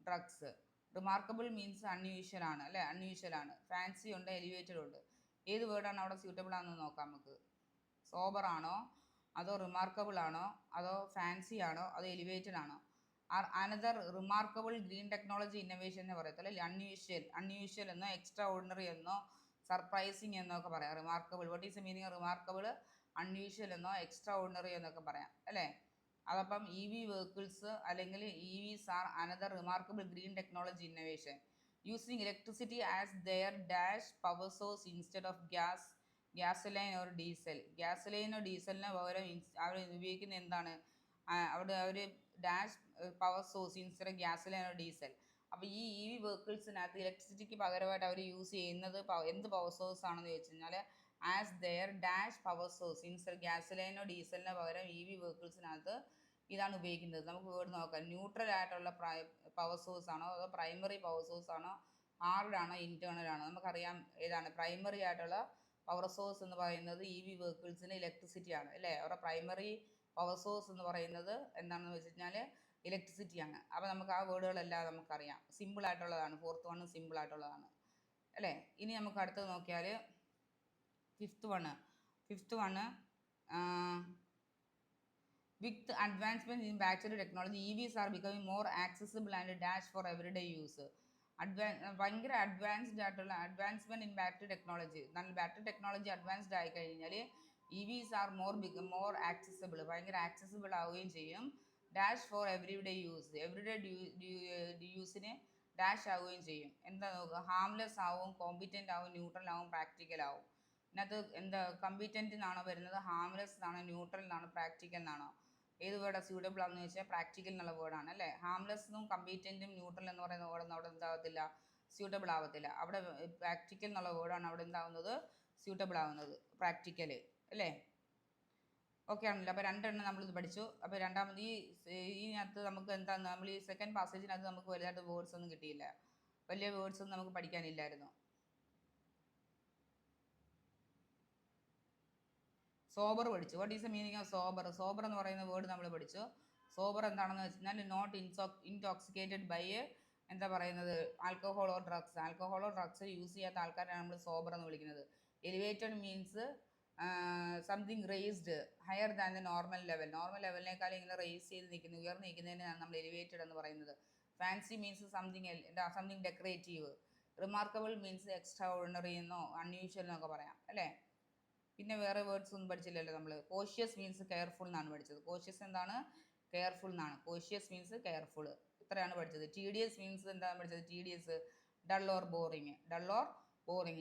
drugs. Remarkable means unusual ആണ് അല്ലേ? അൺയൂഷ്വൽ ആണ്. ഫാൻസി ഉണ്ട്, എലിവേറ്റഡ് ഉണ്ട്. ഏത് വേർഡാണ് അവിടെ സ്യൂട്ടബിൾ ആണെന്ന് നോക്കാം നമുക്ക്. സോബർ ആണോ, അതോ റിമാർക്കബിൾ ആണോ, അതോ ഫാൻസി ആണോ, അതോ എലിവേറ്റഡ് ആണോ? Another remarkable green technology innovation എന്ന് പറയത്തുള്ളൂ. അൺയൂഷ്വൽ എന്നോ എക്സ്ട്രാ ഓർഡിനറി എന്നോ സർപ്രൈസിങ് എന്നൊക്കെ പറയാം. Remarkable, what is the meaning remarkable? Unusual എന്നോ എക്സ്ട്രാ ഓർഡിനറി എന്നൊക്കെ പറയാം അല്ലേ. അതപ്പം ഇ വി വെഹിക്കിൾസ് അല്ലെങ്കിൽ E Vs are another remarkable green technology innovation using electricity as their dash power source instead of gasoline or diesel. ഗ്യാസലൈനോ ഡീസലിനോ പകരം അവർ ഉപയോഗിക്കുന്ന എന്താണ്? അവിടെ അവർ dash power source instead of gasoline or diesel. അപ്പോൾ ഈ ഇ വി വെഹിക്കിൾസിനകത്ത് ഇലക്ട്രിസിറ്റിക്ക് പകരമായിട്ട് അവർ യൂസ് ചെയ്യുന്നത് എന്ത് പവർ സോഴ്സ് ആണെന്ന് ചോദിച്ചു കഴിഞ്ഞാൽ as their dash power source instead ഗ്യാസലൈനോ ഡീസലിനോ പകരം ഇ വി വെഹിക്കിൾസിനകത്ത് ഇതാണ് ഉപയോഗിക്കുന്നത്. നമുക്ക് വേർഡ് നോക്കാം. ന്യൂട്രൽ ആയിട്ടുള്ള പവർ സോഴ്സ് ആണോ, അതോ പ്രൈമറി പവർ സോഴ്സ് ആണോ, ഹാർഡ് ആണോ, ഇന്റേണൽ ആണോ? നമുക്കറിയാം ഏതാണ് പ്രൈമറി ആയിട്ടുള്ള പവർ സോഴ്സ് എന്ന് പറയുന്നത് ഇ വി വെഹിക്കിൾസിന് ഇലക്ട്രിസിറ്റി ആണ് അല്ലേ. അവരുടെ പ്രൈമറി പവർ സോഴ്സ് എന്ന് പറയുന്നത് എന്താണെന്ന് വെച്ച് കഴിഞ്ഞാൽ ഇലക്ട്രിസിറ്റിയാണ്. അപ്പോൾ നമുക്ക് ആ വേർഡുകളെല്ലാം നമുക്കറിയാം. സിമ്പിൾ ആയിട്ടുള്ളതാണ്. ഫോർത്ത് വൺ സിമ്പിൾ ആയിട്ടുള്ളതാണ് അല്ലേ. ഇനി നമുക്ക് അടുത്തത് നോക്കിയാൽ fifth one with advancement in battery technology EVs are becoming more accessible and dash for everyday use. ഭയങ്കര അഡ്വാൻസ്മെന്റ് ഇൻ ബാറ്ററി ടെക്നോളജി. നല്ല ബാറ്ററി ടെക്നോളജി അഡ്വാൻസ്ഡ് ആയി കഴിഞ്ഞാൽ E Vs are more accessible, ഭയങ്കര ആക്സസിബിൾ ആവുകയും ചെയ്യും. ഡാഷ് ഫോർ എവറിഡേ യൂസിന് dash ആവുകയും ചെയ്യും. എന്താ നോക്കുക, ഹാംലെസ് ആവും, കോമ്പിറ്റൻ്റ് ആവും, ന്യൂട്രൽ ആവും, പ്രാക്ടിക്കൽ ആവും. ഇതിനകത്ത് എന്താ കമ്പിറ്റൻ്റ് എന്നാണോ വരുന്നത്, ഹാംലെസ് എന്നാണോ, ന്യൂട്രൽ എന്നാണോ, പ്രാക്ടിക്കൽ എന്നാണോ? ഏത് വേർഡാണ് സ്യൂട്ടബിൾ ആണെന്ന് ചോദിച്ചാൽ പ്രാക്ടിക്കൽ എന്നുള്ള വേർഡാണ് അല്ലേ. ഹാംലെസ്സും കമ്പീറ്റൻറ്റും ന്യൂട്രൽ എന്ന് പറയുന്ന വേർഡൊന്നും അവിടെ എന്താവത്തില്ല, സ്യൂട്ടബിൾ ആവത്തില്ല. അവിടെ പ്രാക്ടിക്കൽ എന്നുള്ള വേർഡാണ് അവിടെ എന്താവുന്നത്, സ്യൂട്ടബിൾ ആവുന്നത്, പ്രാക്ടിക്കൽ അല്ലേ. ഓക്കെ ആണല്ലോ. അപ്പോൾ രണ്ടെണ്ണം നമ്മളിത് പഠിച്ചു. അപ്പോൾ രണ്ടാമത് ഇതിനകത്ത് നമുക്ക് എന്താണ്, നമ്മൾ ഈ സെക്കൻഡ് പാസേജിനകത്ത് നമുക്ക് വലുതായിട്ട് വേർഡ്സ് ഒന്നും കിട്ടിയില്ല, വലിയ വേർഡ്സ് ഒന്നും നമുക്ക് പഠിക്കാനില്ലായിരുന്നു. സോബർ പഠിച്ചു. What is the meaning of sober? Sober എന്ന് പറയുന്ന വേർഡ് നമ്മൾ പഠിച്ചു. സോബർ എന്താണെന്ന് വെച്ചാൽ നോട്ട് ഇൻടോക്സിക്കേറ്റഡ് ബൈ എന്താ പറയുന്നത്, ആൽക്കഹോൾ ഓർ ഡ്രഗ്സ് യൂസ് ചെയ്യാത്ത ആൾക്കാരാണ് നമ്മൾ സോബർ എന്ന് വിളിക്കുന്നത്. Elevated means something raised higher than the normal ലെവലിനേക്കാൾ ഇങ്ങനെ റേസ് ചെയ്ത് നിൽക്കുന്നത്, ഉയർന്നു നിൽക്കുന്നതിനാണ് നമ്മൾ എലിവേറ്റഡ് എന്ന് പറയുന്നത്. Fancy means something decorative. Remarkable means extra ordinary എന്നോ അൺയൂഷ്വൽ എന്നൊക്കെ പറയാം അല്ലേ. പിന്നെ വേറെ വേർഡ്സ് ഒന്നും പഠിച്ചില്ലല്ലോ നമ്മൾ. കോഷ്യസ് മീൻസ് കെയർഫുൾ എന്നാണ് പഠിച്ചത്. കോഷ്യസ് എന്താണ്, കെയർഫുൾ എന്നാണ്. കോഷ്യസ് മീൻസ് കെയർഫുൾ, ഇത്രയാണ് പഠിച്ചത്. TDS മീൻസ് എന്താണ് പഠിച്ചത്, TDS dull or boring.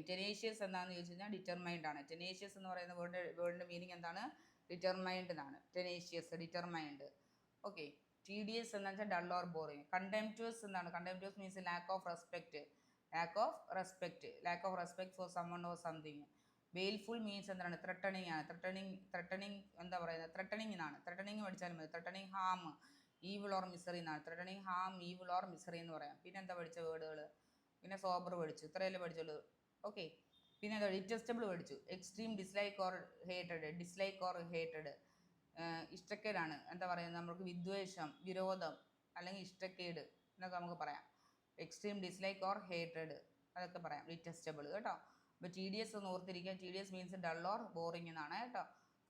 Tenacious എന്താണെന്ന് ചോദിച്ചു കഴിഞ്ഞാൽ ഡിറ്റർമൈൻഡ് ആണ്. ടെനേഷ്യസ് എന്ന് പറയുന്ന വേർഡിൻ്റെ മീനിങ് എന്താണ്, ഡിറ്റർമൈൻഡ് എന്നാണ്. ടെനേഷ്യസ്, ഡിറ്റർമൈൻഡ്. ഓക്കെ. TDS എന്ന് വെച്ചാൽ ഡൾ ഓർ ബോറിങ്. കണ്ടംപ്റ്റുവസ് എന്താണ്, contemptuous means lack of respect for someone or something. Baleful means എന്താണ്, ത്രട്ടണിങ് ആണ്. ത്രട്ടണിങ് എന്താ പറയുന്നത്, ത്രട്ടണിങ് എന്നാണ്. ത്രട്ടണിങ് പഠിച്ചാലും മതി. Threatening harm, evil or misery എന്നാണ്. Threatening harm, evil or misery എന്ന് പറയാം. പിന്നെ എന്താ പഠിച്ച വേർഡുകൾ, പിന്നെ സോബർ പഠിച്ചു, ഇത്രയല്ലേ പഠിച്ചുള്ളൂ. ഓക്കെ. പിന്നെ എന്താ, ഡിറ്റസ്റ്റബിൾ പഠിച്ചു. Extreme dislike or hated. ഇഷ്ടക്കേടാണ്, എന്താ പറയുന്നത്, നമുക്ക് വിദ്വേഷം, വിരോധം അല്ലെങ്കിൽ ഇഷ്ടക്കേട് എന്നൊക്കെ നമുക്ക് പറയാം. എക്സ്ട്രീം ഡിസ്ലൈക്ക് ഓർ ഹേറ്റഡ് അതൊക്കെ പറയാം, ഡിറ്റസ്റ്റബിൾ കേട്ടോ. അപ്പോൾ TDS ഒന്ന് ഓർത്തിരിക്കുക. TDS means dull or boring എന്നാണ് കേട്ടോ.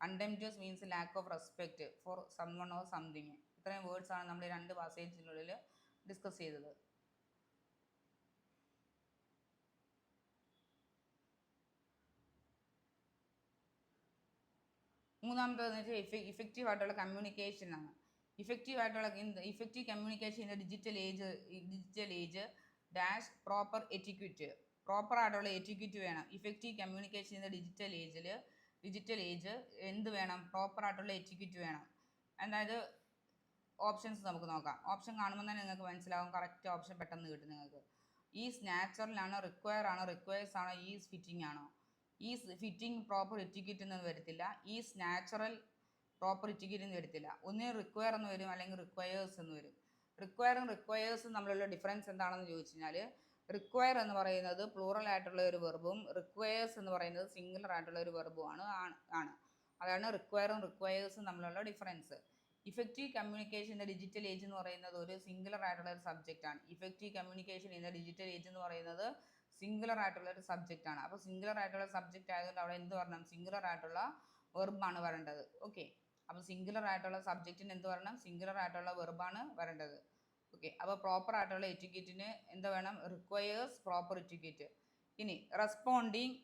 Contemptuous means lack of respect for someone or something. ഇത്രയും വേർഡ്സ് ആണ് നമ്മൾ 2 പാസേജിനുള്ളിൽ ഡിസ്കസ് ചെയ്തത്. മൂന്നാമത്തേന്ന് വെച്ചാൽ ഇഫക്റ്റീവ് ആയിട്ടുള്ള കമ്മ്യൂണിക്കേഷൻ ആണ്. Effective communication in the digital age dash proper etiquette. Proper ആയിട്ടുള്ള എറ്റിക്വിറ്റ് വേണം. Effective communication in the digital age എന്ത് വേണം, പ്രോപ്പർ ആയിട്ടുള്ള എറ്റിക്വിറ്റ് വേണം. അതായത് ഓപ്ഷൻസ് നമുക്ക് നോക്കാം. ഓപ്ഷൻ കാണുമ്പോൾ തന്നെ നിങ്ങൾക്ക് മനസ്സിലാവും, കറക്റ്റ് ഓപ്ഷൻ പെട്ടെന്ന് കിട്ടും നിങ്ങൾക്ക്. ഈസ് നാച്ചുറൽ ആണോ, റിക്വയർ ആണോ, റിക്വയർസ് ആണോ, ഈസ് ഫിറ്റിംഗ് ആണോ? ഈസ് ഫിറ്റിംഗ് പ്രോപ്പർ എറ്റിക്വിറ്റ് എന്ന് വരത്തില്ല, ഈസ് നാച്ചുറൽ പ്രോപ്പർ എറ്റിക്വിറ്റ് എന്ന് വരത്തില്ല. ഒന്നേ റിക്വയർ എന്ന് വരും, അല്ലെങ്കിൽ റിക്വയേഴ്സ് എന്ന് വരും. റിക്വയേഴ്സും തമ്മിലുള്ള ഡിഫറൻസ് എന്താണെന്ന് ചോദിച്ചു കഴിഞ്ഞാൽ, റിക്വയർ എന്ന് പറയുന്നത് പ്ലൂറൽ ആയിട്ടുള്ള ഒരു വെർബും റിക്വയേഴ്സ് എന്ന് പറയുന്നത് സിംഗുലർ ആയിട്ടുള്ള ഒരു വെർബുമാണ്. അതാണ് റിക്വയേഴ്സും തമ്മിലുള്ള difference. Effective communication in the digital age എന്ന് പറയുന്നത് ഒരു സിംഗുലർ ആയിട്ടുള്ള ഒരു സബ്ജക്റ്റ് ആണ്. Effective communication in the digital age എന്ന് പറയുന്നത് സിംഗുലർ ആയിട്ടുള്ള ഒരു സബ്ജക്റ്റ് ആണ്. അപ്പോൾ സിംഗുലർ ആയിട്ടുള്ള സബ്ജക്റ്റ് ആയതുകൊണ്ട് അവിടെ എന്ത് പറയണം? സിംഗുലർ ആയിട്ടുള്ള വെർബാണ് വരേണ്ടത്. ഓക്കെ, അപ്പോൾ സിംഗുലർ ആയിട്ടുള്ള സബ്ജക്റ്റിന് എന്ത് വരണം? സിംഗുലർ ആയിട്ടുള്ള വെർബാണ് വരേണ്ടത്. ഓക്കെ, അപ്പോൾ പ്രോപ്പർ ആയിട്ടുള്ള എറ്റിക്യൂറ്റിന് എന്ത് വേണം? Requires proper etiquette. ഇനി responding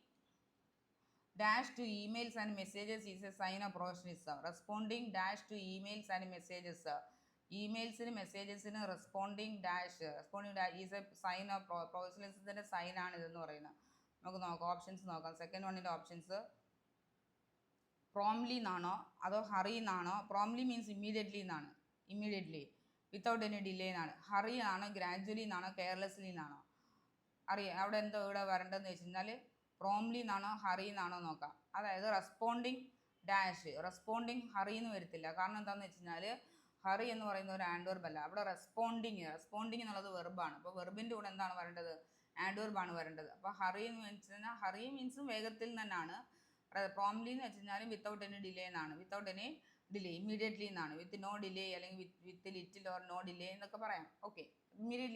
dash to emails and messages is a sign of professionalism. Responding dash to emails and messages, ഇമെയിൽസിന് മെസ്സേജസിന് responding dash is a sign of പ്രൊഫഷണലിസത്തിൻ്റെ സൈനാണ് ഇതെന്ന് പറയുന്നത്. നമുക്ക് നോക്കാം, ഓപ്ഷൻസ് നോക്കാം. സെക്കൻഡ് വണ്ണിൻ്റെ ഓപ്ഷൻസ് പ്രോംലി എന്നാണോ അതോ ഹറി എന്നാണോ? പ്രോംലി മീൻസ് ഇമ്മീഡിയറ്റ്ലി എന്നാണ്, ഇമ്മീഡിയറ്റ്ലി വിത്തൗട്ട് എനി ഡിലേ എന്നാണ്. ഹറി ആണോ ഗ്രാജുവലി എന്നാണോ കെയർലെസ്ലി എന്നാണോ? അറിയാം അവിടെ എന്തോ ഇവിടെ വരേണ്ടതെന്ന് വെച്ച് കഴിഞ്ഞാൽ പ്രോംലി എന്നാണോ ഹറി എന്നാണോ നോക്കാം. അതായത് റെസ്പോണ്ടിങ് ഡാഷ്, റെസ്പോണ്ടിങ് ഹറി എന്ന് വരത്തില്ല. കാരണം എന്താണെന്ന് വെച്ച് കഴിഞ്ഞാൽ ഹറി എന്ന് പറയുന്ന ഒരു ആൻഡ് വെർബ് അല്ല, അവിടെ റെസ്പോണ്ടിങ് എന്നുള്ളത് വെർബാണ്. അപ്പോൾ വെർബിൻ്റെ കൂടെ എന്താണ് വരേണ്ടത്? ആൻഡ് വെർബാണ് വരേണ്ടത്. അപ്പോൾ ഹറി എന്ന് വെച്ച് കഴിഞ്ഞാൽ ഹറി മീൻസും വേഗത്തിൽ തന്നെയാണ്. പ്രോംലി എന്ന് വെച്ച് കഴിഞ്ഞാൽ വിത്തൗട്ട് എനി ഡിലേ എന്നാണ്, വിത്തൗട്ട് എനി ഡിലേ, ഇമ്മീഡിയറ്റ്ലി എന്നാണ്. വിത്ത് നോ ഡിലേ അല്ലെങ്കിൽ with little or no delay എന്നൊക്കെ പറയാം. ഓക്കെ,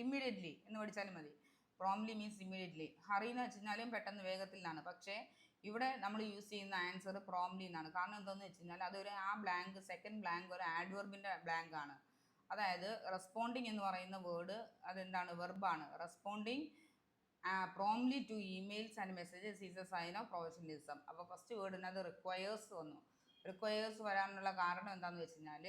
ഇമ്മീഡിയറ്റ്ലി എന്ന് പഠിച്ചാലും മതി. പ്രോംലി മീൻസ് ഇമ്മീഡിയറ്റ്ലി. ഹറി എന്ന് വെച്ച് കഴിഞ്ഞാലും പെട്ടെന്ന് വേഗത്തിലാണ്. പക്ഷേ ഇവിടെ നമ്മൾ യൂസ് ചെയ്യുന്ന ആൻസർ പ്രോംലി എന്നാണ്. കാരണം എന്താണെന്ന് വെച്ച് കഴിഞ്ഞാൽ അതൊരു ആ ബ്ലാങ്ക്, സെക്കൻഡ് ബ്ലാങ്ക് ഒരു ആഡ്വർബിൻ്റെ ബ്ലാങ്ക് ആണ്. അതായത് റെസ്പോണ്ടിങ് എന്ന് പറയുന്ന വേർഡ് അതെന്താണ്? വെർബാണ്. Responding promptly to emails and messages is a sign of professionalism. അപ്പോൾ ഫസ്റ്റ് വേർഡിനത് റിക്വയേഴ്സ് വന്നു. റിക്വയേഴ്സ് വരാനുള്ള കാരണം എന്താണെന്ന് വെച്ച് കഴിഞ്ഞാൽ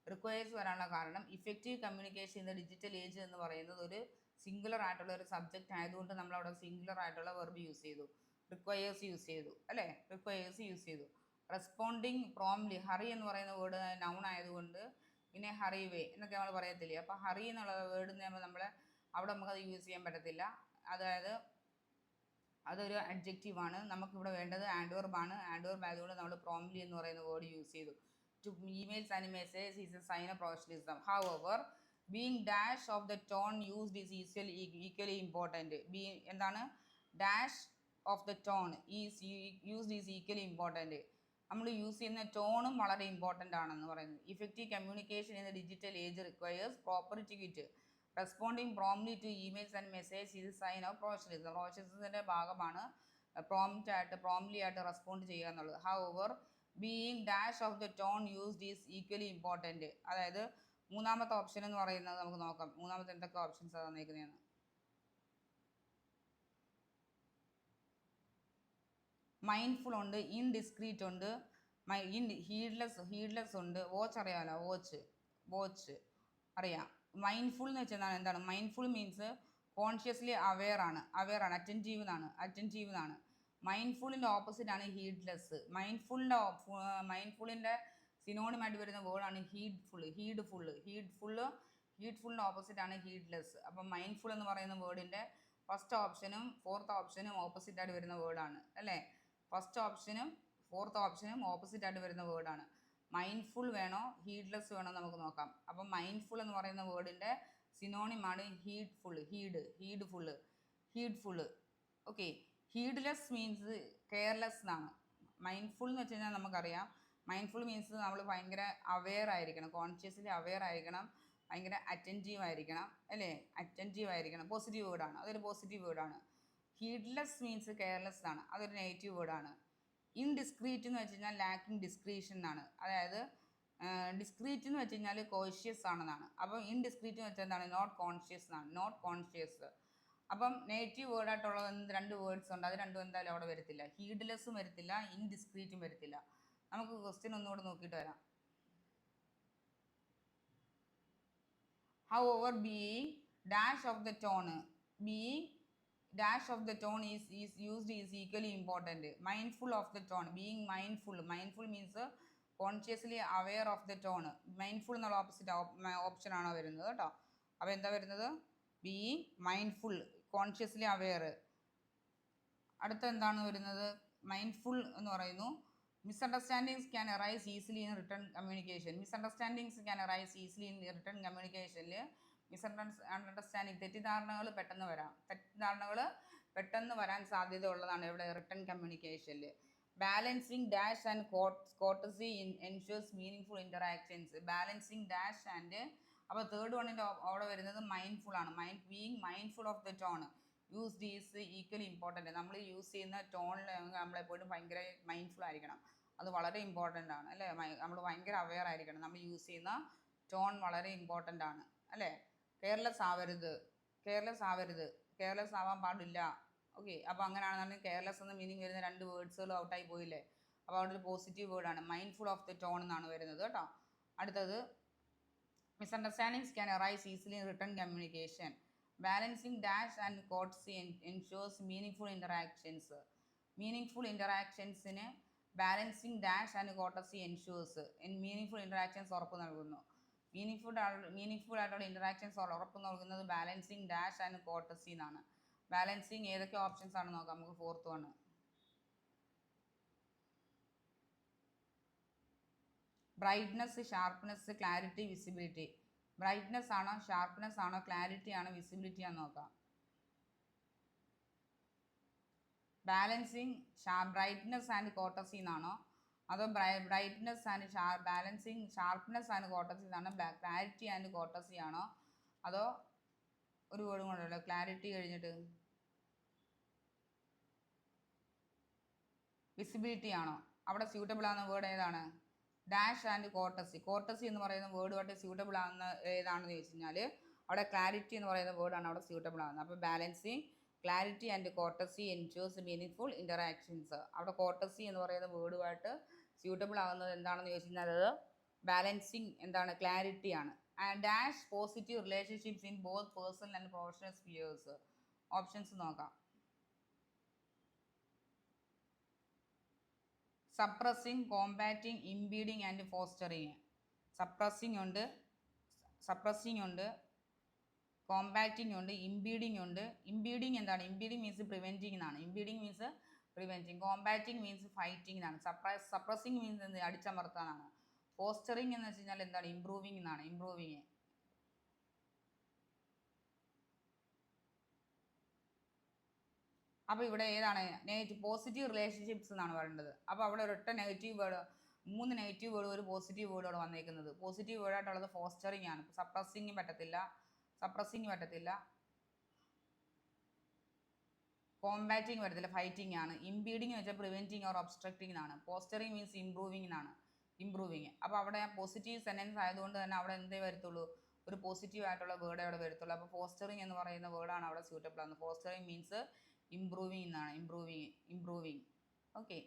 റിക്വയേഴ്സ് വരാനുള്ള കാരണം effective communication in the digital age എന്ന് പറയുന്നത് ഒരു സിംഗുലർ ആയിട്ടുള്ള ഒരു സബ്ജക്റ്റ് ആയതുകൊണ്ട് നമ്മളവിടെ സിംഗുലർ ആയിട്ടുള്ള വെർബ് യൂസ് ചെയ്തു, റിക്വയേഴ്സ് യൂസ് ചെയ്തു അല്ലേ, റിക്വയേഴ്സ് യൂസ് ചെയ്തു. റെസ്പോണ്ടിങ് പ്രോംലി, ഹറി എന്ന് പറയുന്ന വേർഡ് നൗൺ ആയതുകൊണ്ട് പിന്നെ ഹറി വേ എന്നൊക്കെ നമ്മൾ പറയത്തില്ലേ. അപ്പോൾ ഹറി എന്നുള്ള വേർഡ് നമ്മൾ അവിടെ നമുക്കത് യൂസ് ചെയ്യാൻ പറ്റത്തില്ല. അതായത് അതൊരു അഡ്ജക്റ്റീവാണ്. നമുക്കിവിടെ വേണ്ടത് ആൻഡ് വെർബാണ്. ആൻഡ് വെർബ് ആയതുകൊണ്ട് നമ്മൾ പ്രോംലി എന്ന് പറയുന്ന വേർഡ് യൂസ് ചെയ്തു. To emails and messages is a sign of professionalism. However being dash of the tone used is equally important. എന്താണ്? Dash of the tone used is equally important. നമ്മൾ use ചെയ്യുന്ന ടോണും വളരെ important ആണെന്ന് പറയുന്നത്. Effective communication in the digital age requires proper etiquette. Responding promptly to emails and message is sign of professionalism. പ്രൊഫഷണലിസത്തിൻ്റെ ഭാഗമാണ് promptly ആയിട്ട് റെസ്പോണ്ട് ചെയ്യുക എന്നുള്ളത്. However being dash of the tone used is equally important. അതായത് മൂന്നാമത്തെ option എന്ന് പറയുന്നത് നമുക്ക് നോക്കാം. മൂന്നാമത്തെ എന്തൊക്കെ ഓപ്ഷൻസ് ആണ് തന്നിരിക്കുന്നതെന്ന്. മൈൻഡ്ഫുൾ ഉണ്ട്, ഇൻഡിസ്ക്രീറ്റ് ഉണ്ട്, ഹീഡ്ലെസ് ഉണ്ട്. വാച്ച് അറിയാമല്ലോ, വാച്ച് അറിയാം. മൈൻഡ്ഫുൾ എന്ന് വെച്ചാൽ എന്താണ്? മൈൻഡ്ഫുൾ മീൻസ് കോൺഷ്യസ്ലി അവെയർ ആണ്, അറ്റൻറ്റീവ് എന്നാണ്. മൈൻഡ്ഫുള്ളിൻ്റെ ഓപ്പോസിറ്റ് ആണ് ഹീഡ്ലെസ്. മൈൻഡ്ഫുള്ളിൻ്റെ സിനോണിമായിട്ട് വരുന്ന വേർഡാണ് ഹീഡ്ഫുള്ളിൻ്റെ ഓപ്പോസിറ്റ് ആണ് ഹീഡ്ലെസ്. അപ്പം മൈൻഡ്ഫുൾ എന്ന് പറയുന്ന വേർഡിൻ്റെ ഫസ്റ്റ് ഓപ്ഷനും ഫോർത്ത് ഓപ്ഷനും ഓപ്പോസിറ്റ് ആയിട്ട് വരുന്ന വേർഡാണ് അല്ലേ. ഫസ്റ്റ് ഓപ്ഷനും ഫോർത്ത് ഓപ്ഷനും ഓപ്പോസിറ്റ് ആയിട്ട് വരുന്ന വേർഡാണ്. മൈൻഡ്ഫുൾ വേണോ ഹീഡ്ലെസ് വേണോ നമുക്ക് നോക്കാം. അപ്പം മൈൻഡ്ഫുൾ എന്ന് പറയുന്ന വേർഡിൻ്റെ സിനോണിമാണ് ഹീഡ്ഫുള്ള്. ഓക്കെ, ഹീഡ്ലെസ് മീൻസ് കെയർലെസ് എന്നാണ്. മൈൻഡ്ഫുൾ എന്ന് വെച്ച് കഴിഞ്ഞാൽ നമുക്കറിയാം, മൈൻഡ്ഫുൾ മീൻസ് നമ്മൾ ഭയങ്കര അവെയർ ആയിരിക്കണം, കോൺഷ്യസ്ലി അവെയർ ആയിരിക്കണം, ഭയങ്കര അറ്റൻറ്റീവ് ആയിരിക്കണം അല്ലേ. പോസിറ്റീവ് വേർഡാണ്, അതൊരു പോസിറ്റീവ് വേർഡാണ്. ഹീഡ്ലെസ് മീൻസ് കെയർലെസ് ആണ്, അതൊരു നെഗറ്റീവ് വേർഡാണ്. ഇൻഡിസ്ക്രീറ്റ് എന്ന് വെച്ച് കഴിഞ്ഞാൽ ലാക്കിംഗ് ഡിസ്ക്രീഷൻ എന്നാണ്. അതായത് ഡിസ്ക്രീറ്റ് എന്ന് വെച്ച് കഴിഞ്ഞാൽ കോൺഷ്യസ് ആണെന്നാണ്. അപ്പം ഇൻഡിസ്ക്രീറ്റ് എന്ന് വെച്ചാൽ എന്താണ്? Not conscious. അപ്പം നെഗറ്റീവ് വേർഡായിട്ടുള്ളത് രണ്ട് വേർഡ്സ് ഉണ്ട്, അത് രണ്ടും എന്തായാലും അവിടെ വരത്തില്ല. ഹീഡ്ലെസ്സും വരത്തില്ല, ഇൻഡിസ്ക്രീറ്റും വരത്തില്ല. നമുക്ക് ക്വസ്റ്റ്യൻ ഒന്നുകൂടെ നോക്കിയിട്ട് വരാം. However, being dash of the tone is used is equally important. Mindful of the tone, being mindful means consciously aware of the tone. Mindful എന്നുള്ള ഓപ്പോസിറ്റ് ഓപ്ഷൻ ആണ് വരുന്നത് കേട്ടോ. അപ്പോൾ എന്താ വരുന്നത്? Being mindful, consciously aware. അടുത്ത എന്താണ് വരുന്നത്? മൈൻഡ്ഫുൾ എന്ന് പറയുന്നു. Misunderstandings can arise easily in written communication. Misunderstanding തെറ്റിദ്ധാരണകൾ പെട്ടെന്ന് വരാൻ സാധ്യത ഉള്ളതാണ് ഇവിടെ റിട്ടേൺ കമ്മ്യൂണിക്കേഷനിൽ. Balancing dash and courtesy ensures meaning interactions. Balancing dash and, അപ്പോൾ തേർഡ് വണ്ണിൻ്റെ അവിടെ വരുന്നത് മൈൻഡ്ഫുൾ ആണ്. Being mindful of the tone, used is equally important. നമ്മൾ യൂസ് ചെയ്യുന്ന ടോണിൽ നമ്മളെപ്പോഴും ഭയങ്കര മൈൻഡ്ഫുൾ ആയിരിക്കണം. അത് വളരെ ഇമ്പോർട്ടൻ്റ് ആണ് അല്ലേ. നമ്മൾ ഭയങ്കര അവെയർ ആയിരിക്കണം. നമ്മൾ യൂസ് ചെയ്യുന്ന ടോൺ വളരെ ഇമ്പോർട്ടൻ്റ് ആണ് അല്ലേ. കെയർലെസ് ആവരുത്, കെയർലെസ് ആവരുത്, കെയർലെസ് ആവാൻ പാടില്ല. ഓക്കെ, അപ്പോൾ അങ്ങനെയാണെന്നുണ്ടെങ്കിൽ കെയർലെസ് എന്ന മീനിങ് വരുന്ന 2 വേർഡ്സുകളും ഔട്ടായി പോയില്ലേ. അപ്പോൾ അവിടെ ഒരു പോസിറ്റീവ് വേർഡാണ്. മൈൻഡ്ഫുൾ ഓഫ് ദ ടോൺ എന്നാണ് വരുന്നത് കേട്ടോ. അടുത്തത് misunderstandings can arise easily in written communication. Balancing dash and courtesy ensures meaning interactions. Meaning ഇൻറ്ററാക്ഷൻസിന് balancing dash and courtesy ensures meaning interactions ഉറപ്പ് നൽകുന്നു. മീനിങ് ആയിട്ടുള്ള ഇൻറ്ററാക്ഷൻസ് ഉറപ്പ് നൽകുന്നത് ബാലൻസിങ് ഡാഷ് ആൻഡ് കോട്ടസി എന്നാണ്. ബാലൻസിങ് ഏതൊക്കെ ഓപ്ഷൻസ് ആണ് നോക്കാം നമുക്ക്. 4th one brightness, sharpness, clarity, visibility. Brightness ആണോ, ഷാർപ്നെസ് ആണോ, ക്ലാരിറ്റി ആണോ, വിസിബിലിറ്റി ആണോ നോക്കാം. ബാലൻസിങ് ബ്രൈറ്റ്നസ് ആൻഡ് കോട്ടസി എന്നാണോ, അതോ brightness and balancing sharpness and courtesy എന്നാണോ, ക്ലാരിറ്റി ആൻഡ് കോട്ടസി ആണോ, അതോ ഒരു വേർഡും കൊണ്ടല്ലോ ക്ലാരിറ്റി കഴിഞ്ഞിട്ട് വിസിബിലിറ്റി ആണോ. അവിടെ സ്യൂട്ടബിൾ ആകുന്ന വേർഡ് ഏതാണ്? Dash and courtesy. കോട്ടസി എന്ന് പറയുന്ന വേർഡുമായിട്ട് സ്യൂട്ടബിൾ ആകുന്ന ഏതാണെന്ന് ചോദിച്ചു കഴിഞ്ഞാൽ അവിടെ ക്ലാരിറ്റി എന്ന് പറയുന്ന വേർഡാണ് അവിടെ സ്യൂട്ടബിൾ ആകുന്നത്. അപ്പോൾ balancing clarity and courtesy ensures meaningful interactions. അവിടെ കോട്ടസി എന്ന് പറയുന്ന വേർഡുമായിട്ട് സ്യൂട്ടബിൾ ആകുന്നത് എന്താണെന്ന് ചോദിച്ചു കഴിഞ്ഞാൽ അത് ബാലൻസിങ് എന്താണ്, ക്ലാരിറ്റി ആണ്. And dash positive relationships in both personal and professional spheres. Options നോക്കാം. Suppressing, combating, impeding and fostering. Suppressing ഉണ്ട്, കോമ്പാറ്റിങ് ഉണ്ട്, ഇംപീഡിങ് ഉണ്ട്. ഇംപീഡിങ് എന്താണ്? ഇംപീഡിങ് മീൻസ് പ്രിവെൻറ്റിങ് എന്നാണ്. ഇംപീഡിങ് മീൻസ് പ്രിവെൻറ്റിങ്. കോമ്പാറ്റിങ് മീൻസ് ഫൈറ്റിംഗ് എന്നാണ്. സപ്രസിങ് മീൻസ് എന്ത്? അടിച്ചമർത്താനാണ്. ഫോസ്റ്ററിങ് എന്ന് വെച്ച് കഴിഞ്ഞാൽ എന്താണ്? ഇംപ്രൂവിങ് എന്നാണ്. ഇംപ്രൂവിങ്. അപ്പോൾ ഇവിടെ ഏതാണ് നെഗറ്റീവ്? പോസിറ്റീവ് റിലേഷൻഷിപ്സ് എന്നാണ് പറയേണ്ടത്. അപ്പോൾ അവിടെ ഒരൊറ്റ നെഗറ്റീവ് വേർഡ്, 3 നെഗറ്റീവ് വേർഡ്, ഒരു പോസിറ്റീവ് വേർഡോടെ വന്നേക്കുന്നത്. പോസിറ്റീവ് വേർഡായിട്ടുള്ളത് ഫോസ്റ്ററിങ് ആണ്. സപ്രസിങ് പറ്റത്തില്ല, കോമ്പാറ്റിങ് പറ്റത്തില്ല, ഫൈറ്റിംഗ് ആണ്. ഇംപീഡിങ് വെച്ചാൽ പ്രിവെൻറ്റിങ് ഓർ ഒബ്സ്ട്രക്റ്റിംഗ് എന്നാണ്. പോസ്റ്ററിങ് മീൻസ് ഇംപ്രൂവിങ് എന്നാണ്. ഇംപ്രൂവിങ്. അപ്പോൾ അവിടെ പോസിറ്റീവ് സെൻറ്റൻസ് ആയതുകൊണ്ട് തന്നെ അവിടെ എന്തേ വരത്തുള്ളൂ? ഒരു പോസിറ്റീവ് ആയിട്ടുള്ള വേർഡേ അവിടെ വരത്തുള്ളൂ. അപ്പോൾ ഫോസ്റ്ററിങ് എന്ന് പറയുന്ന വേർഡാണ് അവിടെ സ്യൂട്ടബിൾ ആകുന്നത്. ഫോസ്റ്ററിങ് മീൻസ് ഇംപ്രൂവിങ് എന്നാണ്. ഇംപ്രൂവിങ്. ഓക്കെ,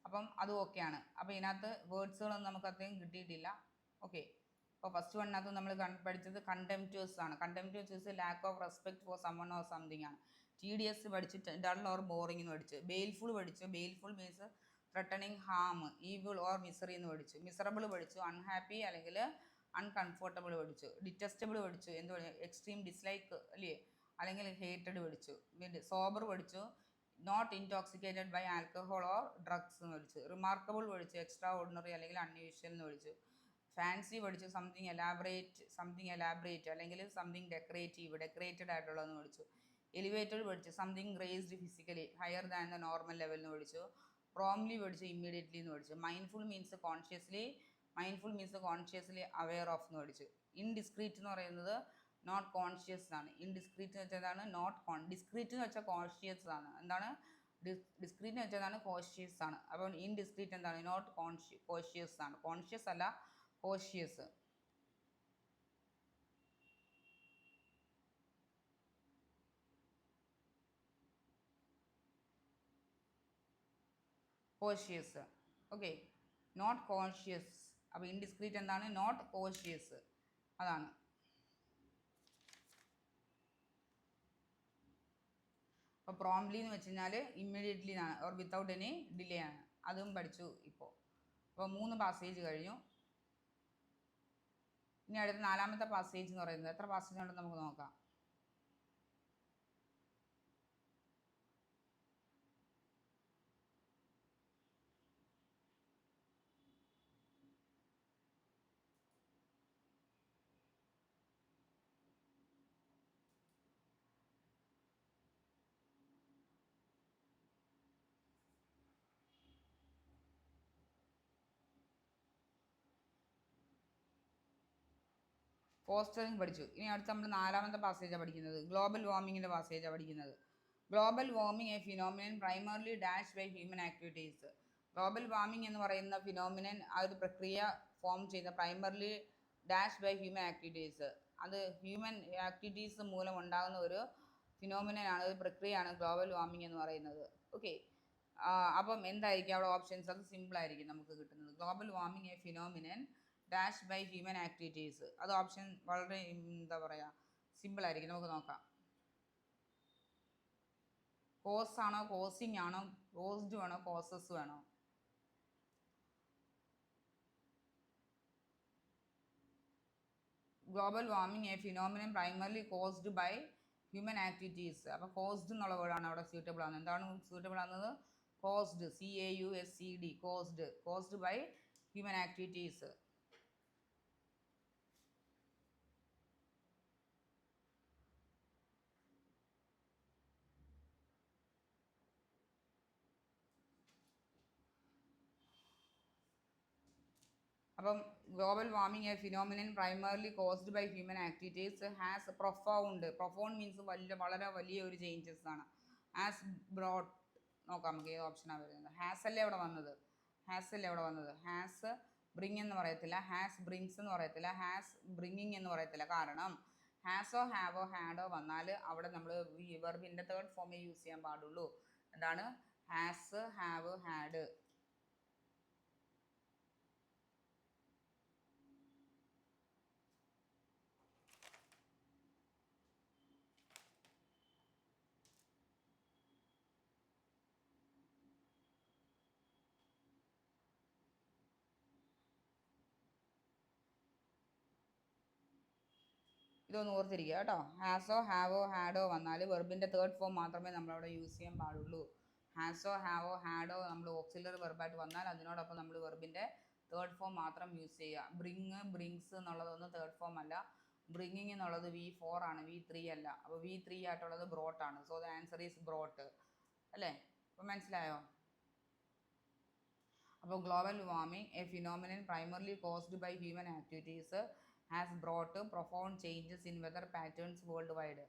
അപ്പം അതും ഓക്കെയാണ്. അപ്പോൾ ഇതിനകത്ത് വേർഡ്സുകളൊന്നും നമുക്ക് അത്രയും കിട്ടിയിട്ടില്ല. ഓക്കെ, അപ്പോൾ ഫസ്റ്റ് വണ്ണിനകത്ത് നമ്മൾ പഠിച്ചത് കണ്ടംപ്റ്റുവസ് ആണ്. Contemptuous is lack of respect for someone or something ആണ്. TDS പഠിച്ചു, ഡൾ ഓർ ബോറിംഗ് എന്ന് പഠിച്ചു. ബെയിൽഫുൾ പഠിച്ചു. Baleful means threatening harm, evil or misery എന്ന് പഠിച്ചു. മിസറബിൾ പഠിച്ചു. അൺഹാപ്പി അല്ലെങ്കിൽ അൺകംഫർട്ടബിൾ പഠിച്ചു. ഡിറ്റസ്റ്റബിൾ പഠിച്ചു. എന്ത് പഠിച്ചു? എക്സ്ട്രീം ഡിസ്ലൈക്ക് അല്ലേ, അല്ലെങ്കിൽ ഹേറ്റഡ് പഠിച്ചു. സോബർ പഠിച്ചു. Not intoxicated by alcohol or drugs എന്ന് പഠിച്ചു. റിമാർക്കബിൾ പഠിച്ചു. എക്സ്ട്രാ ഓർഡിനറി അല്ലെങ്കിൽ അൺയൂഷ്വൽ എന്ന് പഠിച്ചു. ഫാൻസി പഠിച്ചു. സംതിങ് എലാബറേറ്റ് അല്ലെങ്കിൽ സംതിങ് ഡെക്കറേറ്റഡ് ആയിട്ടുള്ളതെന്ന് പഠിച്ചു. എലിവേറ്റഡ് പഠിച്ചു. Something raised physically higher than the normal level എന്ന് പഠിച്ചു. പ്രോംലി പഠിച്ചു. ഇമ്മീഡിയറ്റ്ലി എന്ന് പഠിച്ചു. Mindful means consciously aware of എന്ന് പഠിച്ചു. ഇൻഡിസ്ക്രീറ്റ് എന്ന് പറയുന്നത് നോട്ട് കോൺഷ്യസ് ആണ്. ഇൻഡിസ്ക്രീറ്റ് എന്ന് വെച്ചതാണ് ഡിസ്ക്രീറ്റ് എന്ന് വെച്ചാൽ കോൺഷ്യസ് ആണ്. എന്താണ്? ഡിസ്ക്രീറ്റ് എന്ന് വെച്ചതാണ് കോഷ്യസ് ആണ്. അപ്പോൾ ഇൻഡിസ്ക്രീറ്റ് എന്താണ്? നോട്ട് കോഷ്യസ് ആണ്. കോൺഷ്യസ് അല്ല, കോഷ്യസ്. Okay, not conscious. അപ്പോൾ ഇൻഡിസ്ക്രീറ്റ് എന്താണ്? Not cautious. അതാണ്. അപ്പോൾ പ്രോംപ്റ്റ്ലി എന്ന് വെച്ച് കഴിഞ്ഞാൽ ഇമ്മീഡിയറ്റ്ലി ആണ്, ഓർ വിത്തൗട്ട് എനി ഡിലേ ആണ്. അതും പഠിച്ചു ഇപ്പോൾ. അപ്പോൾ 3 പാസേജ് കഴിഞ്ഞു. ഇനി അടുത്ത 4ാമത്തെ പാസേജ് എന്ന് പറയുന്നത് എത്ര പാസേജ് ഉണ്ടെന്ന് നമുക്ക് നോക്കാം. ഫോസ്റ്ററിങ് പഠിച്ചു. ഇനി അടുത്ത് നമ്മൾ 4ാമത്തെ പാസേജാണ് പഠിക്കുന്നത്. ഗ്ലോബൽ വാർമിങ്ങിൻ്റെ പാസേജാണ് പഠിക്കുന്നത്. Global warming a phenomenon primarily dash by human activities. Global warming എന്ന് പറയുന്ന ഫിനോമിനൻ ആ ഒരു പ്രക്രിയ ഫോം ചെയ്ത primarily dash by human activities, അത് ഹ്യൂമൻ ആക്ടിവിറ്റീസ് മൂലം ഉണ്ടാകുന്ന ഒരു ഫിനോമിനനാണ്, ഒരു പ്രക്രിയയാണ് ഗ്ലോബൽ വാർമിംഗ് എന്ന് പറയുന്നത്. ഓക്കെ, അപ്പം എന്തായിരിക്കും അവിടെ ഓപ്ഷൻസ്? അത് സിമ്പിൾ ആയിരിക്കും നമുക്ക് കിട്ടുന്നത്. Global warming a phenomenon dash by human activities, അത് ഓപ്ഷൻ വളരെ എന്താ പറയുക സിമ്പിൾ ആയിരിക്കും. നമുക്ക് നോക്കാം. കോസ് ആണോ, കോസിങ് ആണോ, കോസ്ഡ് വേണോ, കോസസ് വേണോ? Global warming a phenomenon primarily caused by human activities. അപ്പോൾ കോസ്ഡ് എന്നുള്ള വേർഡാണ് അവിടെ സ്യൂട്ടബിൾ ആകുന്നത്. എന്താണ് സ്യൂട്ടബിൾ ആകുന്നത്? Caused, CAUSED, caused by human activities. അപ്പം global warming a phenomenon primarily caused by human activities has profound means വളരെ വലിയ ഒരു ചേഞ്ചസ് ആണ്. ഹാസ് ബ്രോട്ട്, നോക്കാം നമുക്ക് ഏത് ഓപ്ഷനാണ് വരുന്നത്. ഹാസ് അല്ലേ അവിടെ വന്നത്? ഹാസ് ബ്രിങ് എന്ന് പറയത്തില്ല, ഹാസ് ബ്രിങ്സ് എന്ന് പറയത്തില്ല, ഹാസ് ബ്രിങ്ങിങ് എന്ന് പറയത്തില്ല. കാരണം ഹാസോ ഹാവോ ഹാഡോ വന്നാൽ അവിടെ നമ്മൾ ഈ വെർബിൻ്റെ തേർഡ് ഫോമേ യൂസ് ചെയ്യാൻ പാടുള്ളൂ. എന്താണ്? Has, have, had. ഇതൊന്ന് ഓർത്തിരിക്കുക കേട്ടോ. ഹാസോ ഹാവോ ഹാഡോ വന്നാൽ വെർബിൻ്റെ തേർഡ് ഫോം മാത്രമേ നമ്മളവിടെ യൂസ് ചെയ്യാൻ പാടുള്ളൂ. ഹാസോ ഹാവോ ഹാഡോ നമ്മൾ ഓക്സിലറി വെർബായിട്ട് വന്നാൽ അതിനോടൊപ്പം നമ്മൾ വെർബിൻ്റെ തേർഡ് ഫോം മാത്രം യൂസ് ചെയ്യുക. ബ്രിങ്, ബ്രിങ്സ് എന്നുള്ളതൊന്നും തേർഡ് ഫോം അല്ല. ബ്രിങ്ങിങ് എന്നുള്ളത് V4 ആണ്, V3 അല്ല. അപ്പോൾ V3 ആയിട്ടുള്ളത് ബ്രോട്ട് ആണ്. So the answer is brought അല്ലേ? അപ്പോൾ മനസ്സിലായോ? അപ്പോൾ global warming a phenomenon primarily caused by human activities has brought profound changes in weather patterns worldwide.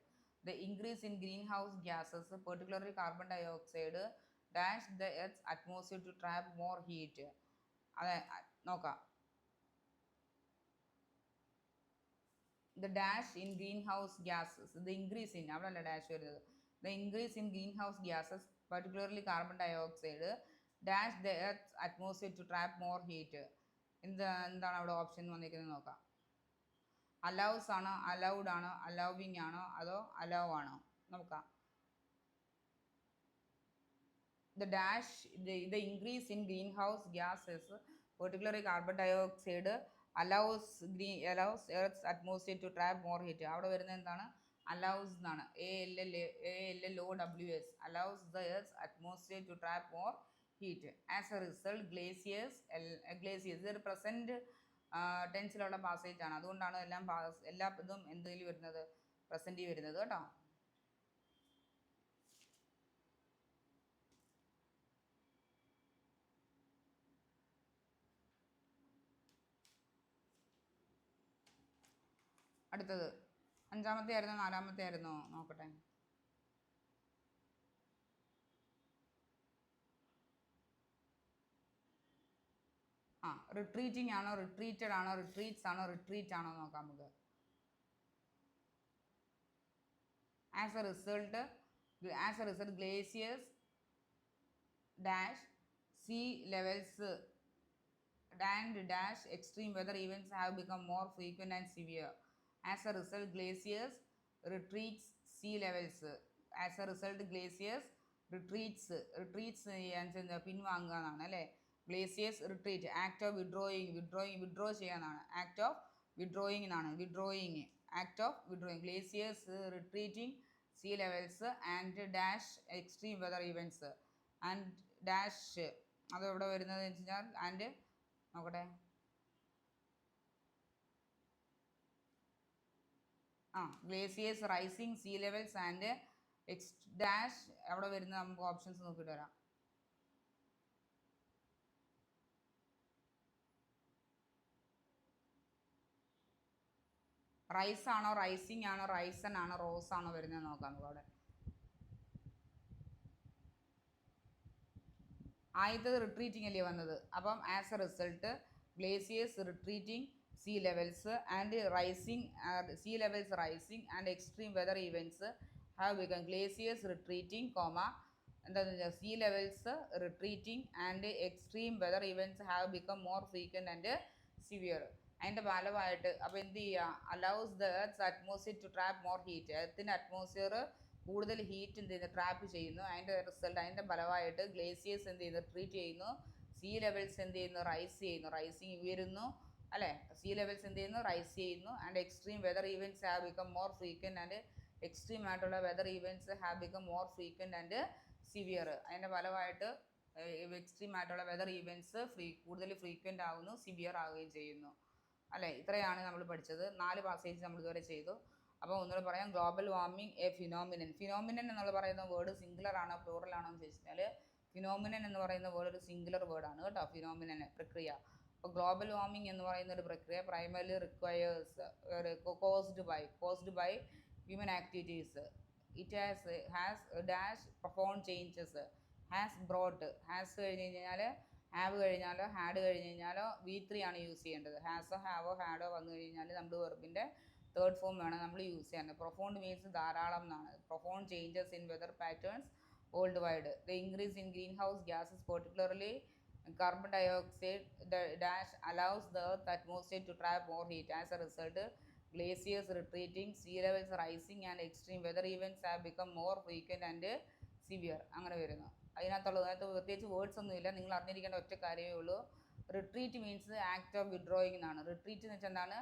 The increase in greenhouse gases, particularly carbon dioxide, dashed the Earth's atmosphere to trap more heat. നോക്കാം. The dash in greenhouse gases, the increase in, അവിടെയല്ല dash വരുന്നത്. The increase in greenhouse gases, particularly carbon dioxide, dashed the Earth's atmosphere to trap more heat. എന്താണ് അവിടെ option വന്നിരിക്കുന്നത് നോക്കാം. Allows ആണോ, allowed ആണോ, allowing ആണോ, അതോ അലൗ ആണോ? നോക്കാം. The increase in greenhouse gases, particularly carbon dioxide, allows Earth's atmosphere to trap more heat. അവിടെ വരുന്നത് എന്താണ്? allows എന്നാണ്. ALLOWS, allows the Earth's atmosphere to trap more heat. As a result, glaciers ഇതൊരു present ടെൻസിലുള്ള passage ആണ്. അതുകൊണ്ടാണ് എല്ലാ ഇതും എന്തിൽ വരുന്നത്? പ്രസൻറ്റിൽ വരുന്നത് കേട്ടോ. അടുത്തത് 5ാമത്തെ ആയിരുന്നോ 4ാമത്തെ ആയിരുന്നോ നോക്കട്ടെ. റിട്രീറ്റിംഗ് ആണോ, റിട്രീറ്റഡ് ആണോ, റിട്രീറ്റ്സ് ആണോ, റിട്രീറ്റ് ആണോ നോക്കാം നമുക്ക്. As a result glaciers dash sea levels and dash extreme weather events have become more frequent and severe. As a result, glaciers retreats sea levels. As a result, glaciers retreats പിൻവാങ്ങുക എന്നാണ് അല്ലേ? Glaciers retreat, act of withdraw ചെയ്യാനാണ്. Act of withdrawing എന്നാണ്. Act of withdrawing. Glaciers retreating sea levels and dash extreme weather events. And dash അത് എവിടെ വരുന്നത് വെച്ച് കഴിഞ്ഞാൽ ആൻഡ് നോക്കട്ടെ. Glaciers rising sea levels and dash എവിടെ വരുന്നത്? നമുക്ക് ഓപ്ഷൻസ് നോക്കിയിട്ട് വരാം. റൈസ് ആണോ, റൈസിങ് ആണോ, റൈസൺ ആണോ, റോസ് ആണോ വരുന്നത് നോക്കാം നമുക്ക് അവിടെ. ആദ്യത്തത് റിട്രീറ്റിംഗ് അല്ലേ വന്നത്. അപ്പം as a result glaciers retreating, sea levels and rising, sea levels rising and extreme weather events have become glaciers retreating എന്താ sea levels retreating and extreme weather events have become more frequent and severe. അതിൻ്റെ ഫലമായിട്ട് അപ്പോൾ എന്ത് ചെയ്യുക, allows the earth's atmosphere to trap more heat. എർത്തിൻ്റെ atmosphere കൂടുതൽ heat എന്ത് ചെയ്യുന്നു, ട്രാപ്പ് ചെയ്യുന്നു. അതിൻ്റെ റിസൾട്ട്, അതിൻ്റെ ഫലമായിട്ട് ഗ്ലേസിയേഴ്സ് എന്ത് ചെയ്യുന്നു, ട്രീറ്റ് ചെയ്യുന്നു. സീ ലെവൽസ് എന്ത് ചെയ്യുന്നു, റൈസ് ചെയ്യുന്നു, റൈസിങ് ഉയരുന്നു അല്ലേ. സീ ലെവൽസ് എന്ത് ചെയ്യുന്നു, റൈസ് ചെയ്യുന്നു. And extreme weather events have become more frequent and extreme ആയിട്ടുള്ള weather events have become more frequent and severe. അതിൻ്റെ ഫലമായിട്ട് എക്സ്ട്രീം ആയിട്ടുള്ള വെതർ ഈവൻറ്റ്സ് കൂടുതൽ ഫ്രീക്വൻ്റ് ആകുന്നു, സിവിയർ ആവുകയും ചെയ്യുന്നു അല്ലേ. ഇത്രയാണ് നമ്മൾ പഠിച്ചത്. 4 പാസേജ് നമ്മൾ ഇതുവരെ ചെയ്തു. അപ്പോൾ ഒന്നുകൂടെ പറയാം. Global warming a phenomenon. Phenomenon എന്നുള്ള പറയുന്ന വേർഡ് സിംഗുലർ ആണോ പ്ലൂറൽ ആണോ എന്ന് ചോദിച്ചാൽ ഫിനോമിനൻ എന്ന് പറയുന്ന വേർഡ് ഒരു സിംഗുലർ വേർഡാണ് കേട്ടോ. ഫിനോമിനൻ പ്രക്രിയ. അപ്പോൾ ഗ്ലോബൽ വാർമിംഗ് എന്ന് പറയുന്ന ഒരു പ്രക്രിയ primarily requires caused by human activities. It has dash profound changes. Has കഴിഞ്ഞ് കഴിഞ്ഞാൽ ഹാവ് കഴിഞ്ഞാലോ ഹാഡ് കഴിഞ്ഞ് കഴിഞ്ഞാലോ V3 ആണ് യൂസ് ചെയ്യേണ്ടത്. ഹാസോ ഹാവോ ഹാഡോ വന്നു കഴിഞ്ഞാൽ നമ്മൾ വെർബിൻ്റെ തേർഡ് ഫോം വേണം നമ്മൾ യൂസ് ചെയ്യാൻ. പ്രൊഫൗണ്ട് മീൻസ് ധാരാളം എന്നാണ്. Profound changes in weather patterns worldwide. The increase in greenhouse gases particularly carbon dioxide dash allows the earth atmosphere to trap more heat. As a result, glaciers retreating, sea levels rising and extreme weather events have become more frequent and severe. അങ്ങനെ വരുന്നു. അതിനകത്ത് പ്രത്യേകിച്ച് words ഒന്നുമില്ല. നിങ്ങൾ അറിഞ്ഞിരിക്കേണ്ട ഒറ്റ കാര്യമേ ഉള്ളൂ. Retreat means act of withdrawing എന്നാണ്. റിട്രീറ്റ് എന്ന് വെച്ചാൽ എന്താണ്,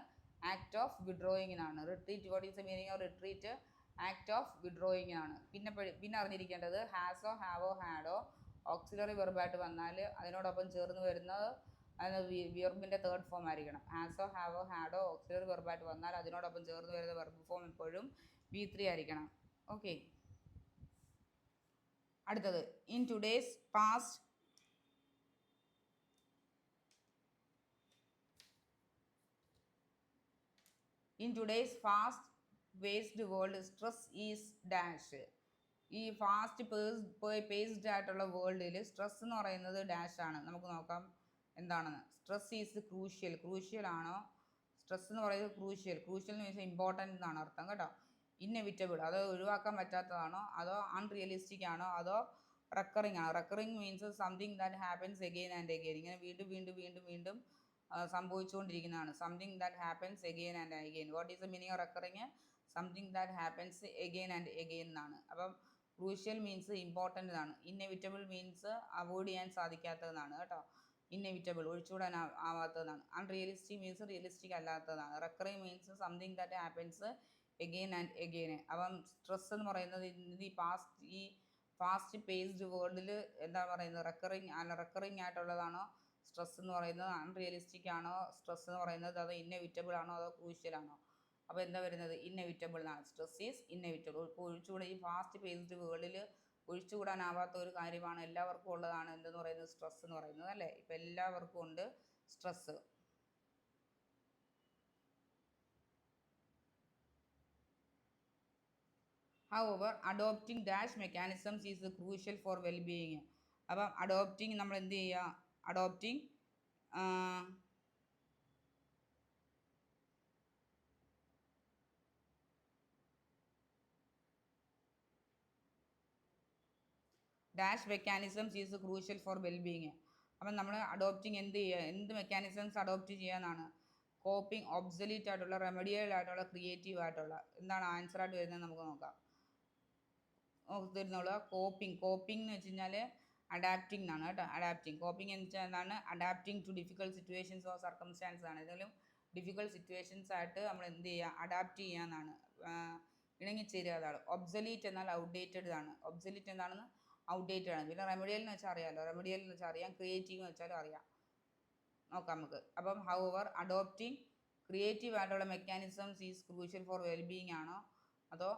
ആക്ട് ഓഫ് വിഡ്രോയിങ് എന്നാണ്. Retreat, what is the meaning of retreat? Act of withdrawing ആണ്. പിന്നെ അറിഞ്ഞിരിക്കേണ്ടത് ഹാസോ ഹാവോ ഹാഡോ ഓക്സിലറി വെർബായിട്ട് വന്നാൽ അതിനോടൊപ്പം ചേർന്ന് വരുന്നത് വെർബിൻ്റെ തേർഡ് ഫോം ആയിരിക്കണം. ഹാസോ ഹാവോ ഹാഡോ ഓക്സിലറി വെർബായിട്ട് വന്നാൽ അതിനോടൊപ്പം ചേർന്ന് വരുന്ന വെർബ് ഫോം എപ്പോഴും V3 ആയിരിക്കണം. ഓക്കെ. അടുത്തത് in today's past paced world stress is dash. ഈ ഫാസ്റ്റ് പേസ്ഡ് ആയിട്ടുള്ള വേൾഡിൽ സ്ട്രെസ് എന്ന് പറയുന്നത് ഡാഷ് ആണ്. നമുക്ക് നോക്കാം എന്താണെന്ന്. സ്ട്രെസ് ഈസ് ക്രൂഷ്യൽ ആണോ? സ്ട്രെസ് എന്ന് പറയുന്നത് ക്രൂഷ്യൽ എന്ന് വെച്ചാൽ ഇമ്പോർട്ടൻ്റ് എന്നാണ് അർത്ഥം കേട്ടോ. ഇന്നെവിറ്റബിൾ, അത് ഒഴിവാക്കാൻ പറ്റാത്തതാണോ, അതോ അൺറിയലിസ്റ്റിക് ആണോ, അതോ റെക്കറിങ് ആണോ? Recurring means something that happens again and again. ഇങ്ങനെ വീണ്ടും സംഭവിച്ചുകൊണ്ടിരിക്കുന്നതാണ്. Something that happens again and again. What is the meaning of recurring? Something that happens again and again എന്നാണ്. അപ്പം ക്രൂഷ്യൽ മീൻസ് ഇമ്പോർട്ടൻ്റ് ആണ്. Inevitable means avoid ചെയ്യാൻ സാധിക്കാത്തതെന്നാണ് കേട്ടോ. Inevitable ഒഴിച്ചുകൂടാൻ ആവാത്തതാണ്. അൺറിയലിസ്റ്റിക് മീൻസ് റിയലിസ്റ്റിക് അല്ലാത്തതാണ്. Recurring means something that happens again and again. അപ്പം സ്ട്രെസ് എന്ന് പറയുന്നത് ഈ ഫാസ്റ്റ് പേസ്ഡ് വേൾഡിൽ എന്താ പറയുന്നത്, റെക്കറിങ് ആയിട്ടുള്ളതാണോ സ്ട്രെസ് എന്ന് പറയുന്നത്? അൺറിയലിസ്റ്റിക് ആണോ സ്ട്രെസ് എന്ന് പറയുന്നത്? അതോ ഇന്നെവിറ്റബിൾ ആണോ അതോ ക്രൂഷ്യൽ ആണോ? അപ്പോൾ എന്താ വരുന്നത്? ഇന്നെവിറ്റബിൾ എന്നാണ്. Stress is inevitable. ഇപ്പോൾ ഒഴിച്ചുകൂടെ ഈ ഫാസ്റ്റ് പേസ്ഡ് വേൾഡിൽ ഒഴിച്ചുകൂടാനാവാത്ത ഒരു കാര്യമാണ്, എല്ലാവർക്കും ഉള്ളതാണ് എന്തെന്ന് പറയുന്നത്, സ്ട്രെസ് എന്ന് പറയുന്നത് അല്ലേ. ഇപ്പം എല്ലാവർക്കും ഉണ്ട് stress. However, adopting dash mechanisms is crucial for well-being. അപ്പം അഡോപ്റ്റിംഗ് നമ്മൾ എന്ത് ചെയ്യുക? Adopting dash mechanisms is crucial for wellbeing. അപ്പം നമ്മൾ അഡോപ്റ്റിംഗ് എന്ത് ചെയ്യുക? എന്ത് മെക്കാനിസംസ് അഡോപ്റ്റ് ചെയ്യാനാണ്? കോപ്പിംഗ്, ഒബ്സലീറ്റ് ആയിട്ടുള്ള, റെമഡിയൽ ആയിട്ടുള്ള, ക്രിയേറ്റീവ് ആയിട്ടുള്ള. എന്താണ് ആൻസറായിട്ട് വരുന്നത് നമുക്ക് നോക്കാം. തരുന്നുള്ള കോപ്പിംഗ് എന്ന് വെച്ച് കഴിഞ്ഞാൽ അഡാപ്റ്റിംഗ് എന്നാണ് കേട്ടോ. അഡാപ്റ്റിംഗ്. കോപ്പിംഗ് എന്ന് വെച്ചാൽ എന്താണ്? Adapting to difficult situations or circumstance ആണ്. ഏതെങ്കിലും ഡിഫിക്കൽട്ട് സിറ്റുവേഷൻസ് ആയിട്ട് നമ്മൾ എന്ത് ചെയ്യുക? അഡാപ്റ്റ് ചെയ്യാന്നാണ്, ഇണങ്ങിച്ചേരുക അതാണ്. ഒബ്സലീറ്റ് എന്നാൽ ഔട്ട്ഡേറ്റഡ് ആണ്. ഒബ്സലീറ്റ് എന്താണെന്ന്? ഔട്ട്ഡേറ്റഡ് ആണ്. പിന്നെ റെമഡിയൽ എന്ന് വെച്ചാൽ അറിയാമല്ലോ. റെമഡിയൽ എന്ന് വെച്ചാൽ അറിയാം. ക്രിയേറ്റീവ് എന്ന് വെച്ചാലും അറിയാം. നോക്കാം നമുക്ക്. അപ്പം ഹൗവർ അഡോപ്റ്റിംഗ് ക്രിയേറ്റീവ് ആയിട്ടുള്ള mechanisms is crucial for wellbeing ആണോ, അതോ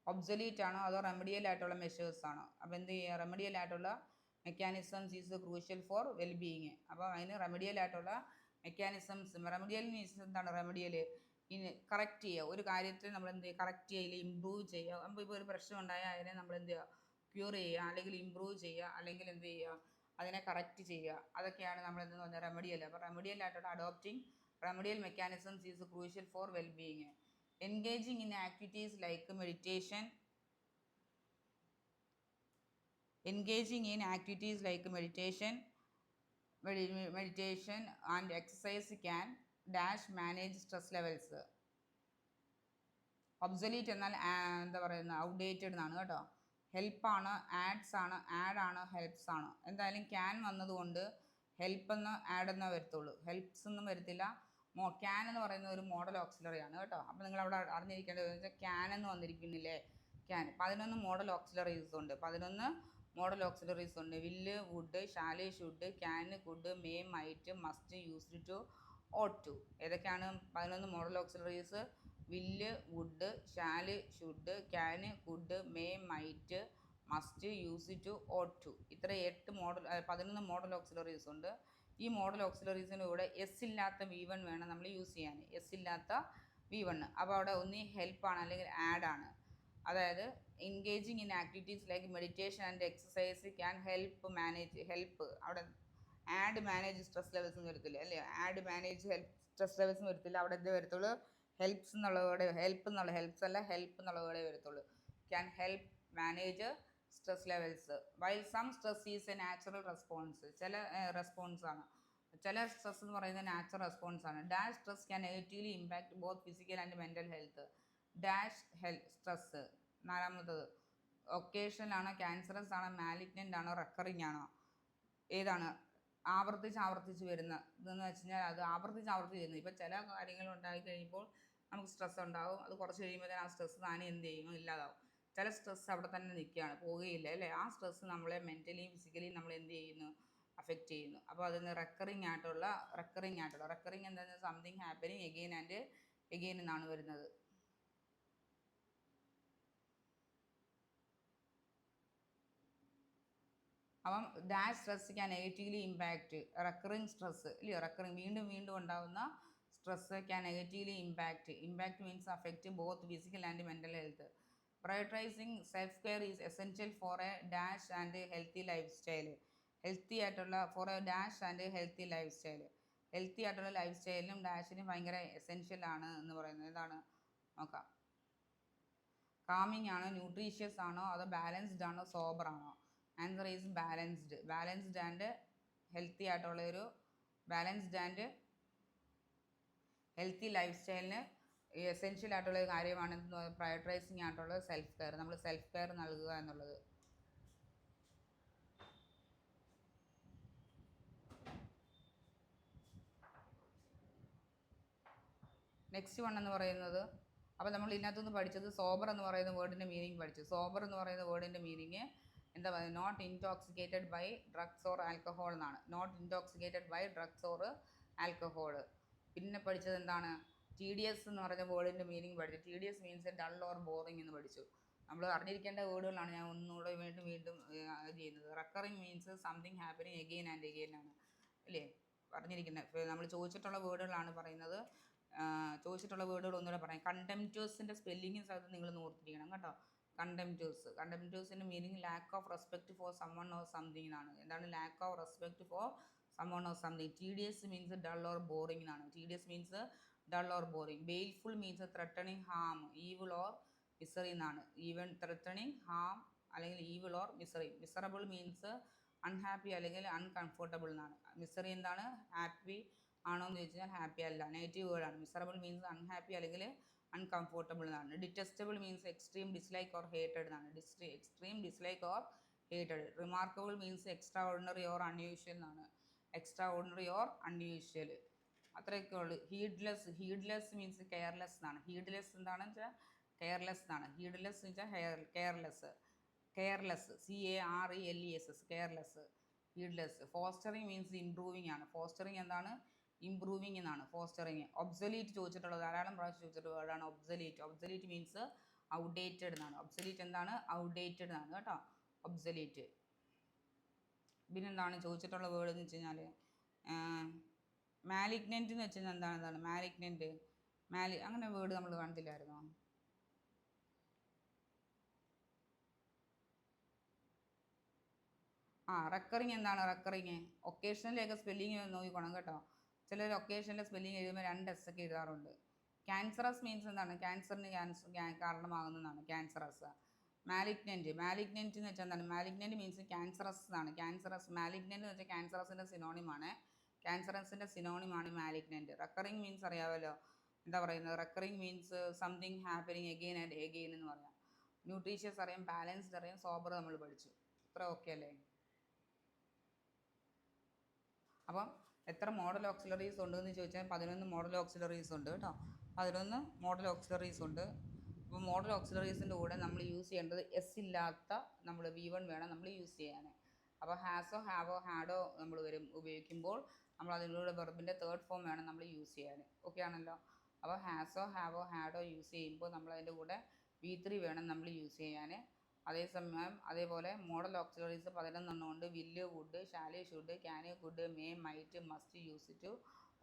ഒബ്സലീറ്റ് ആണോ, അതോ റെമഡിയൽ ആയിട്ടുള്ള മെഷേഴ്സ് ആണോ? അപ്പോൾ എന്ത് ചെയ്യുക? റെമഡിയൽ ആയിട്ടുള്ള mechanisms is crucial for wellbeing. അപ്പോൾ അതിന് റെമഡിയൽ ആയിട്ടുള്ള മെക്കാനിസംസ്. റെമഡിയൽ മീൻസ് എന്താണ്? റെമഡിയൽ ഇനി കറക്റ്റ് ചെയ്യുക. ഒരു കാര്യത്തിൽ നമ്മൾ എന്ത് ചെയ്യുക? കറക്റ്റ് ചെയ്യുക, ഇമ്പ്രൂവ് ചെയ്യുക. അപ്പോൾ ഇപ്പോൾ ഒരു പ്രശ്നം ഉണ്ടായാൽ അതിനെ നമ്മൾ എന്ത് ചെയ്യുക? ക്യൂർ ചെയ്യുക, അല്ലെങ്കിൽ ഇമ്പ്രൂവ് ചെയ്യുക, അല്ലെങ്കിൽ എന്ത് ചെയ്യുക, അതിനെ കറക്റ്റ് ചെയ്യുക. അതൊക്കെയാണ് നമ്മൾ എന്തെന്ന് പറഞ്ഞാൽ റെമഡിയൽ. അപ്പോൾ റെമഡിയൽ ആയിട്ടുള്ള adopting remedial mechanisms is crucial for wellbeing. Engaging in activities like meditation. Engaging in activities like meditation and exercise can dash manage stress levels. Obsolete എന്നാൽ എന്താ പറയുന്നത്, ഔട്ട്ഡേറ്റഡ് എന്നാണ് കേട്ടോ. ഹെൽപ്പാണ്, ആഡാണ്, ഹെൽപ്സ് ആണ്. എന്തായാലും ക്യാൻ വന്നതുകൊണ്ട് ഹെൽപ്പ് എന്ന് ആഡ് എന്നേ വരത്തുള്ളൂ, ഹെൽപ്സ് ഒന്നും വരത്തില്ല. ക്യാൻ എന്ന് പറയുന്നത് ഒരു മോഡൽ ഓക്സിലറി ആണ് കേട്ടോ. അപ്പോൾ നിങ്ങൾ അവിടെ അറിഞ്ഞിരിക്കേണ്ടത് വെച്ചാൽ ക്യാൻ എന്ന് വന്നിരിക്കുന്നില്ലേ, ക്യാൻ. 11 മോഡൽ ഓക്സിലറീസ് ഉണ്ട്. 11 മോഡൽ ഓക്സിലറീസ് ഉണ്ട്. Will, would, shall, should, can, could, may, might, must, used to, ought to. ഏതൊക്കെയാണ് 11 modal auxiliaries? Will, would, shall, should, can, could, may, might, must, use to, ought to. ഇത്ര 11 modal auxiliaries ഉണ്ട്. ഈ model ഓക്സിലറീസിൻ്റെ കൂടെ S ഇല്ലാത്ത V1 വേണം നമ്മൾ use ചെയ്യാൻ. S ഇല്ലാത്ത V1. അപ്പോൾ അവിടെ ഒന്നീ ഹെൽപ്പാണ് അല്ലെങ്കിൽ ആഡാണ്. അതായത് engaging in activities like meditation and exercise can help അവിടെ ആഡ് മാനേജ് സ്ട്രെസ് ലെവൽസ് എന്ന് വരത്തില്ല അല്ലേ, ആഡ് മാനേജ് സ്ട്രെസ് ലെവൽസ് എന്ന് വരത്തില്ല. അവിടെ എന്തേ വരത്തുള്ളൂ, ഹെൽപ്സ് എന്നുള്ളതോടെ, ഹെൽപ്സ് എന്നുള്ളതോടെ വരത്തുള്ളൂ. Can help manage stress levels. While some stress is a natural response. ചില റെസ്പോൺസാണ്, ചില സ്ട്രെസ് എന്ന് പറയുന്നത് നാച്ചുറൽ റെസ്പോൺസ് ആണ്. Dash stress can negatively impact both physical and mental health. Dash stress. 4-മത്തത് ഒക്കേഷണൽ ആണോ, ക്യാൻസറസ് ആണോ, മാലിഗ്നൻ്റ് ആണോ, റെക്കറിങ് ആണോ? ഏതാണ്? ആവർത്തിച്ച് വരുന്ന ഇതെന്ന് വെച്ച് കഴിഞ്ഞാൽ അത് ആവർത്തിച്ച് വരുന്നത്. ഇപ്പോൾ ചില കാര്യങ്ങൾ ഉണ്ടായി കഴിയുമ്പോൾ നമുക്ക് സ്ട്രെസ് ഉണ്ടാവും, അത് കുറച്ച് കഴിയുമ്പോൾ ആ സ്ട്രെസ് താനെ എന്ത് ചെയ്യും, ഇല്ലാതാവും. ചില സ്ട്രെസ് അവിടെ തന്നെ നിൽക്കുകയാണ്, പോവുകയില്ല അല്ലേ. ആ സ്ട്രെസ് നമ്മളെ മെൻ്റലിയും ഫിസിക്കലിയും നമ്മൾ എന്ത് ചെയ്യുന്നു, അഫക്റ്റ് ചെയ്യുന്നു. അപ്പോൾ അതിന് റെക്കറിങ് എന്താണെന്ന് something happening again and again എന്നാണ് വരുന്നത്. അപ്പം dash stress can negatively impact recurring stress ഇല്ലയോ, വീണ്ടും ഉണ്ടാകുന്ന stress can negatively impact means affect both physical and mental health. Prioritising self care is essential for A dash and healthy life style. Healthy ആയിട്ടുള്ള life സ്റ്റൈലിനും ഡാഷിനും ഭയങ്കര essential ആണ് എന്ന് പറയുന്നത്. എന്താണ് നോക്കാം. കാമിങ് ആണോ, ന്യൂട്രീഷ്യസ് ആണോ, അതോ ബാലൻസ്ഡ് ആണോ, സോബർ ആണോ? Answer is balanced and healthy ആയിട്ടുള്ള ഒരു ഹെൽത്തി ലൈഫ് സ്റ്റൈലിന് എസെൻഷ്യൽ ആയിട്ടുള്ള ഒരു കാര്യമാണ് പ്രയോറിറ്റൈസിങ് ആയിട്ടുള്ള സെൽഫ് കെയർ. നമ്മൾ സെൽഫ് കെയർ നൽകുക എന്നുള്ളത്. നെക്സ്റ്റ് വൺ എന്ന് പറയുന്നത്, അപ്പോൾ നമ്മൾ ഇതിനകത്തുനിന്ന് പഠിച്ചത് സോബർ എന്ന് പറയുന്ന വേർഡിൻ്റെ മീനിങ് പഠിച്ചു. സോബർ എന്ന് പറയുന്ന വേർഡിൻ്റെ മീനിങ് എന്താ പറയുക, not intoxicated by drugs or alcohol എന്നാണ്. Not intoxicated by drugs or alcohol. പിന്നെ പഠിച്ചത് എന്താണ്, TDS എന്ന് പറയുന്ന വേർഡിൻ്റെ മീനിങ് പഠിച്ചു. TDS means dull or boring എന്ന് പഠിച്ചു. നമ്മൾ അറിഞ്ഞിരിക്കേണ്ട വേർഡുകളാണ് ഞാൻ ഒന്നുകൂടെ വീണ്ടും ചെയ്യുന്നത്. Recurring means something happening again and again ആണ് അല്ലേ പറഞ്ഞിരിക്കുന്നത്. നമ്മൾ ചോദിച്ചിട്ടുള്ള വേർഡുകളാണ് പറയുന്നത്. ചോദിച്ചിട്ടുള്ള വേർഡുകൾ ഒന്നുകൂടെ പറയാം. കണ്ടംപ്റ്റുവസിൻ്റെ സ്പെല്ലിങ് സ്ഥലത്ത് നിങ്ങൾ ഓർത്തിരിക്കണം കേട്ടോ. കണ്ടംപ്റ്റുവസിൻ്റെ meaning lack of respect for someone or something എന്നാണ്. എന്താണ് lack of respect for someone or something? TDS means dull or boring എന്നാണ്. TDS means dull or boring. Baleful means threatening harm, evil or misery എന്നാണ്. Threatening harm അല്ലെങ്കിൽ evil or misery. Miserable means unhappy അല്ലെങ്കിൽ uncomfortable എന്നാണ്. Misery എന്താണ്, happy ആണോ എന്ന് ചോദിച്ചു കഴിഞ്ഞാൽ ഹാപ്പി അല്ല, നെഗറ്റീവ് വേർഡാണ്. മിസറബിൾ മീൻസ് അൺഹാപ്പി അല്ലെങ്കിൽ അൺകംഫർട്ടബിൾ എന്നാണ്. Detestable means extreme dislike or hated എന്നാണ്. Extreme dislike or hated. Remarkable means extraordinary or unusual എന്നാണ്. അത്രയൊക്കെ ഉള്ളൂ. ഹീഡ്ലെസ് മീൻസ് കെയർലെസ് എന്നാണ്. ഹീഡ്ലെസ് എന്താണെന്ന് വെച്ചാൽ കെയർലെസ് എന്നാണ്. ഹീഡ്ലെസ് എന്ന് വെച്ചാൽ careless. CARELESS careless, heedless. Fostering means improving ആണ്. ഫോസ്റ്ററിങ് എന്താണ്, ഇംപ്രൂവിങ് എന്നാണ് ഫോസ്റ്ററിങ്. ഒബ്സൊലീറ്റ് ചോദിച്ചിട്ടുള്ളത് ധാരാളം പ്രാവശ്യം ചോദിച്ചിട്ടുള്ള വേർഡാണ് ഒബ്സൊലീറ്റ്. ഒബ്സൊലീറ്റ് മീൻസ് ഔട്ട്ഡേറ്റഡ് എന്നാണ്. ഒബ്സൊലീറ്റ് എന്താണ്, ഔട്ട്ഡേറ്റഡ് എന്നാണ് കേട്ടോ ഒബ്സൊലീറ്റ്. പിന്നെന്താണ് ചോദിച്ചിട്ടുള്ള വേർഡ് എന്ന് വെച്ച് കഴിഞ്ഞാൽ മാലിഗ്നൻ്റ് എന്ന് വെച്ച് കഴിഞ്ഞാൽ എന്താണ് മാലിഗ്നൻ്റ്, അങ്ങനെ വേർഡ് നമ്മൾ കാണത്തില്ലായിരുന്നോ? റെക്കറിങ് എന്താണ് റെക്കറിങ്? ഒക്കേഷനിലൊക്കെ സ്പെല്ലിങ് നോക്കിക്കോണം കേട്ടോ. ചിലർ ഒക്കേഷനിലെ സ്പെല്ലിങ് എഴുതുമ്പോൾ 2 എസ് ഒക്കെ എഴുതാറുണ്ട്. ക്യാൻസറസ് മീൻസ് എന്താണ്? ക്യാൻസറിന് കാരണമാകുന്നതാണ് ക്യാൻസറസ്. മാലിഗ്നൻറ്റ് എന്ന് വെച്ചാൽ എന്താണ്? മാലിഗ്നൻറ്റ് മീൻസ് ക്യാൻസറസ് എന്നാണ്. മാലിഗ്നൻറ്റ് എന്ന് വെച്ചാൽ ക്യാൻസറസിൻ്റെ സിനോണിമാണ്. ക്യാൻസറസിൻ്റെ സിനോണിമാണ് മാലിഗ്നൻറ്റ്. റെക്കറിങ് മീൻസ് അറിയാമല്ലോ, എന്താ പറയുന്നത്? Recurring means something happening again and again എന്ന് പറയാം. ന്യൂട്രീഷ്യസ് അറിയാം, ബാലൻസ്ഡ് അറിയാം, സോബർ നമ്മൾ പഠിച്ചു. ഇത്ര ഓക്കെ അല്ലേ? അപ്പം എത്ര മോഡൽ ഓക്സിലറീസ് ഉണ്ടെന്ന് ചോദിച്ചാൽ 11 മോഡൽ ഓക്സിലറീസ് ഉണ്ട് കേട്ടോ. 11 മോഡൽ ഓക്സിലറീസ് ഉണ്ട്. അപ്പോൾ മോഡൽ ഓക്സിലറീസിൻ്റെ കൂടെ നമ്മൾ യൂസ് ചെയ്യേണ്ടത് എസ് ഇല്ലാത്ത നമ്മൾ V1 വേണം നമ്മൾ യൂസ് ചെയ്യാൻ. അപ്പോൾ ഹാസോ, ഹാവോ, ഹാഡോ നമ്മൾ ഉപയോഗിക്കുമ്പോൾ നമ്മൾ അതിലൂടെ വെർബിൻ്റെ തേർഡ് ഫോം വേണം നമ്മൾ യൂസ് ചെയ്യാൻ. ഓക്കെ ആണല്ലോ? അപ്പോൾ ഹാസോ, ഹാവോ, ഹാഡോ യൂസ് ചെയ്യുമ്പോൾ നമ്മൾ അതിൻ്റെ കൂടെ V3 വേണം നമ്മൾ യൂസ് ചെയ്യാൻ. അതേസമയം അതേപോലെ മോഡൽ ഓക്സിലറീസ് 11 ഉണ്ട്. Will, would, shall, should, can, could, may, might, must, use to,